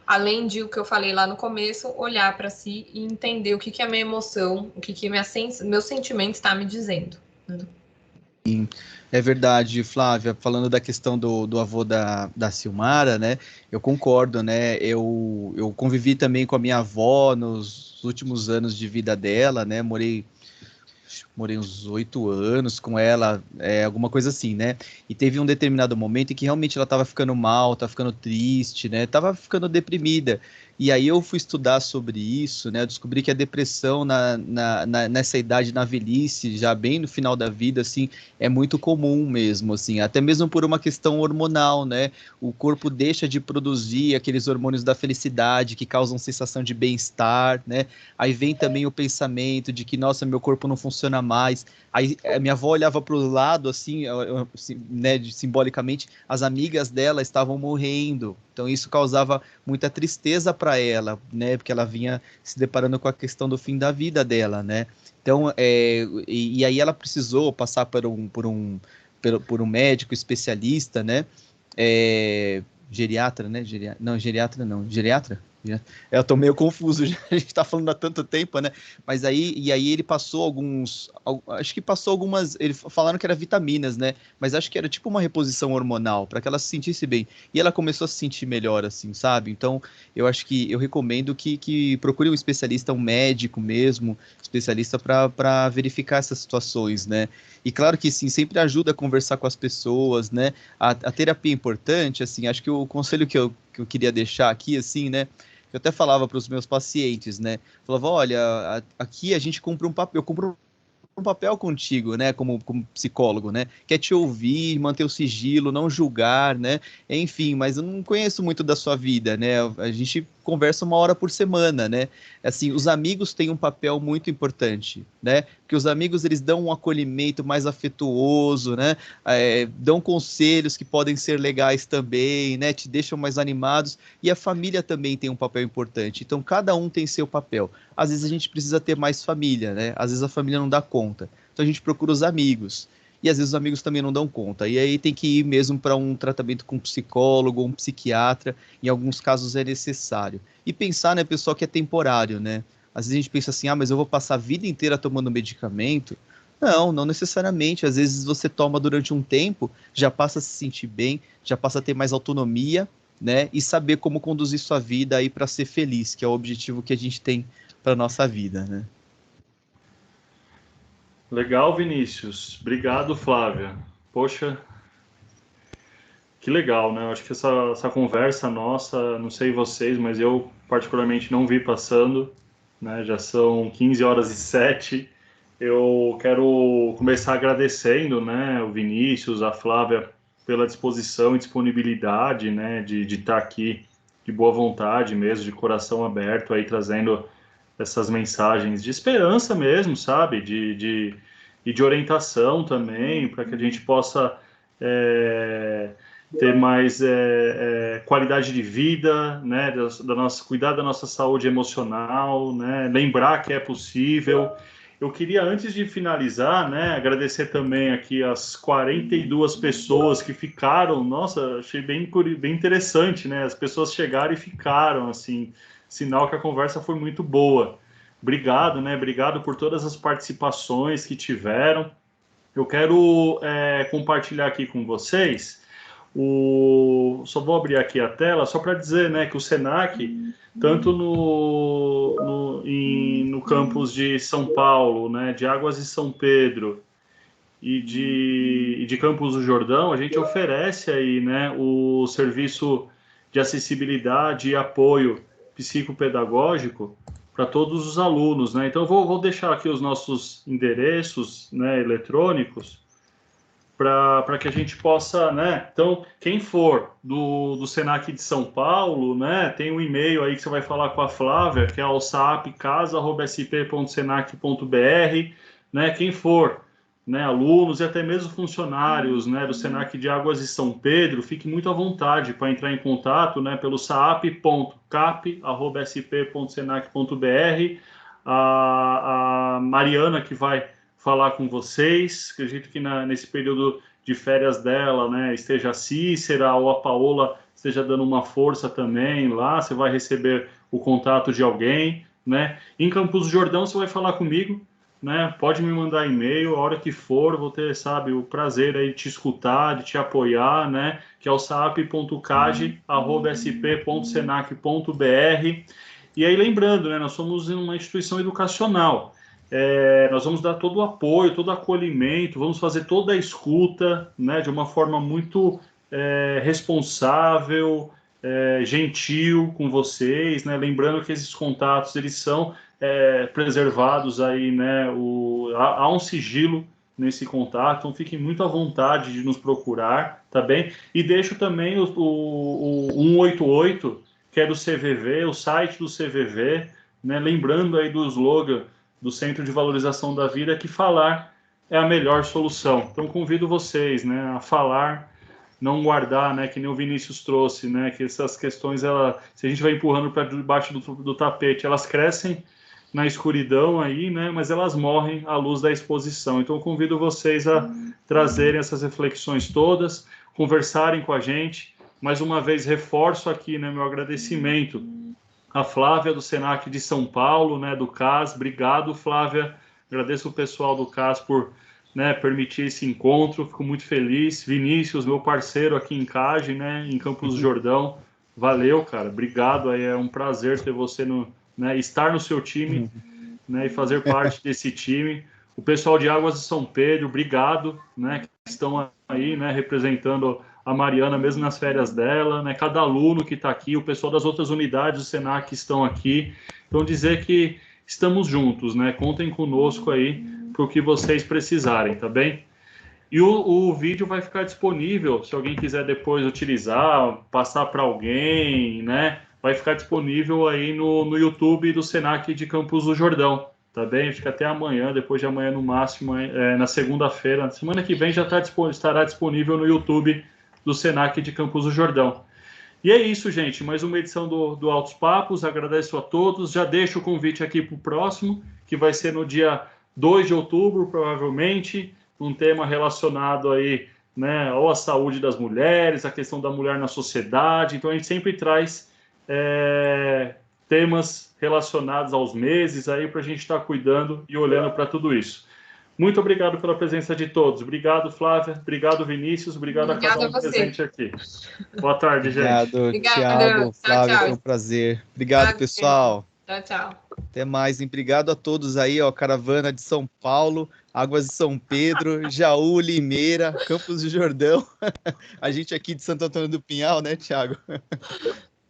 além de o que eu falei lá no começo, olhar para si e entender o que é minha emoção, o que meu sentimento está me dizendo. Sim, é verdade, Flávia, falando da questão do avô da Silmara, né, eu concordo, né, eu convivi também com a minha avó nos últimos anos de vida dela, né, morei uns 8 anos com ela, alguma coisa assim, né? E teve um determinado momento em que realmente ela estava ficando mal, estava ficando triste, né? Tava ficando deprimida. E aí eu fui estudar sobre isso, né? Eu descobri que a depressão nessa idade, na velhice, já bem no final da vida, assim, é muito comum mesmo, assim, até mesmo por uma questão hormonal, né? O corpo deixa de produzir aqueles hormônios da felicidade que causam sensação de bem-estar, né? Aí vem também o pensamento de que, nossa, meu corpo não funciona mais. Aí a minha avó olhava para o lado, assim, né, simbolicamente, as amigas dela estavam morrendo. Então isso causava muita tristeza para ela, né? Porque ela vinha se deparando com a questão do fim da vida dela, né? Então, e aí ela precisou passar por um médico especialista, né? Geriatra, né? Não, geriatra não. Geriatra? Eu tô meio confuso, a gente tá falando há tanto tempo, né? Mas aí ele passou acho que passou algumas, eles falaram que era vitaminas, né? Mas acho que era tipo uma reposição hormonal, para que ela se sentisse bem. E ela começou a se sentir melhor, assim, sabe? Então, eu acho que eu recomendo que procure um especialista, um médico mesmo, especialista para verificar essas situações, né? E claro que sim, sempre ajuda a conversar com as pessoas, né? A terapia é importante, assim, acho que o conselho que eu queria deixar aqui, assim, né? Eu até falava para os meus pacientes, né? Falava, olha, aqui a gente cumpre um papel, eu cumpro um papel contigo, né, como psicólogo, né, que é te ouvir, manter o sigilo, não julgar, né, enfim, mas eu não conheço muito da sua vida, né, a gente conversa 1 hora por semana, né, assim, os amigos têm um papel muito importante, né, porque os amigos, eles dão um acolhimento mais afetuoso, né, dão conselhos que podem ser legais também, né, te deixam mais animados, e a família também tem um papel importante, então cada um tem seu papel. Às vezes a gente precisa ter mais família, né? Às vezes a família não dá conta. Então a gente procura os amigos. E às vezes os amigos também não dão conta. E aí tem que ir mesmo para um tratamento com um psicólogo ou um psiquiatra. Em alguns casos é necessário. E pensar, né, pessoal, que é temporário, né? Às vezes a gente pensa assim, mas eu vou passar a vida inteira tomando medicamento. Não, não necessariamente. Às vezes você toma durante um tempo, já passa a se sentir bem, já passa a ter mais autonomia, né? E saber como conduzir sua vida aí para ser feliz, que é o objetivo que a gente tem para nossa vida, né? Legal, Vinícius. Obrigado, Flávia. Poxa, que legal, né? Eu acho que essa conversa nossa, não sei vocês, mas eu particularmente não vi passando, né? Já são 15h07. Eu quero começar agradecendo, né, o Vinícius, a Flávia, pela disposição e disponibilidade, né, de estar aqui de boa vontade mesmo, de coração aberto, aí trazendo essas mensagens de esperança mesmo, sabe? E de orientação também, para que a gente possa ter mais qualidade de vida, né, cuidar da nossa saúde emocional, né, lembrar que é possível. Eu queria, antes de finalizar, né, agradecer também aqui as 42 pessoas que ficaram. Nossa, achei bem interessante, né? As pessoas chegaram e ficaram, assim, sinal que a conversa foi muito boa. Obrigado, né? Obrigado por todas as participações que tiveram. Eu quero compartilhar aqui com vocês. Só vou abrir aqui a tela só para dizer, né, que o Senac, tanto no campus de São Paulo, né, de Águas de São Pedro e de Campos do Jordão, a gente oferece aí, né, o serviço de acessibilidade e apoio psicopedagógico para todos os alunos, né? Então, eu vou deixar aqui os nossos endereços, né, eletrônicos, para que a gente possa, né? Então, quem for do Senac de São Paulo, né? Tem um e-mail aí que você vai falar com a Flávia, que é o saapcasa@sp.senac.br, né? Quem for, né, alunos e até mesmo funcionários, né, do Senac de Águas de São Pedro, fique muito à vontade para entrar em contato, né, pelo saap.cap@sp.senac.br. A Mariana que vai falar com vocês. Acredito que nesse período de férias dela, né, esteja a Cícera ou a Paola esteja dando uma força também lá. Você vai receber o contato de alguém, né? Em Campos do Jordão você vai falar comigo, né? Pode me mandar e-mail a hora que for, vou ter, sabe, o prazer aí de te escutar, de te apoiar, né? Que é o saap.cage@sp.senac.br. E aí lembrando, né, nós somos uma instituição educacional. Nós vamos dar todo o apoio, todo o acolhimento, vamos fazer toda a escuta, né, de uma forma muito responsável, gentil com vocês, né, lembrando que esses contatos eles são preservados aí, né, há um sigilo nesse contato, então fiquem muito à vontade de nos procurar, tá bem? E deixo também o 188, que é do CVV, o site do CVV, né, lembrando aí do slogan do Centro de Valorização da Vida, que falar é a melhor solução. Então convido vocês, né, a falar, não guardar, né, que nem o Vinícius trouxe, né, que essas questões, se a gente vai empurrando para debaixo do tapete, elas crescem na escuridão aí, né, mas elas morrem à luz da exposição. Então convido vocês a trazerem essas reflexões todas, conversarem com a gente. Mais uma vez reforço aqui, né, meu agradecimento a Flávia do Senac de São Paulo, né, do CAS. Obrigado, Flávia. Agradeço o pessoal do CAS por, né, permitir esse encontro. Fico muito feliz. Vinícius, meu parceiro aqui em CAGE, né, em Campos do Jordão. Valeu, cara. Obrigado. É um prazer ter você estar no seu time, né, e fazer parte desse time. O pessoal de Águas de São Pedro, obrigado, né, que estão aí, né, representando a Mariana, mesmo nas férias dela, né, cada aluno que está aqui, o pessoal das outras unidades do Senac que estão aqui. Então, dizer que estamos juntos, né, contem conosco aí para o que vocês precisarem, tá bem? E o vídeo vai ficar disponível, se alguém quiser depois utilizar, passar para alguém, né, vai ficar disponível aí no YouTube do Senac de Campos do Jordão, tá bem? Acho que até amanhã, depois de amanhã no máximo, na segunda-feira, semana que vem já estará disponível no YouTube do Senac de Campos do Jordão. E é isso, gente. Mais uma edição do Altos Papos. Agradeço a todos. Já deixo o convite aqui para o próximo, que vai ser no dia 2 de outubro, provavelmente, um tema relacionado aí, né, ou à saúde das mulheres, a questão da mulher na sociedade. Então, a gente sempre traz temas relacionados aos meses aí para a gente estar cuidando e olhando para tudo isso. Muito obrigado pela presença de todos. Obrigado, Flávia. Obrigado, Vinícius. Obrigado a cada um presente aqui. Boa tarde, gente. Obrigado, Thiago, Flávia, tchau. foi um prazer. Obrigado, pessoal. Tchau, tchau. Até mais. Obrigado a todos aí, ó, Caravana de São Paulo, Águas de São Pedro, Jaú, Limeira, Campos do Jordão. A gente aqui de Santo Antônio do Pinhal, né, Thiago?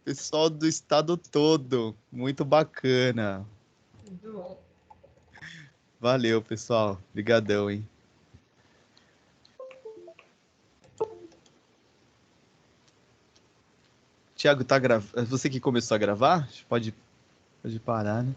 Pessoal do estado todo. Muito bacana. Muito bom. Valeu, pessoal. Obrigadão, hein? Thiago, tá gravando? Você que começou a gravar? Pode parar, né?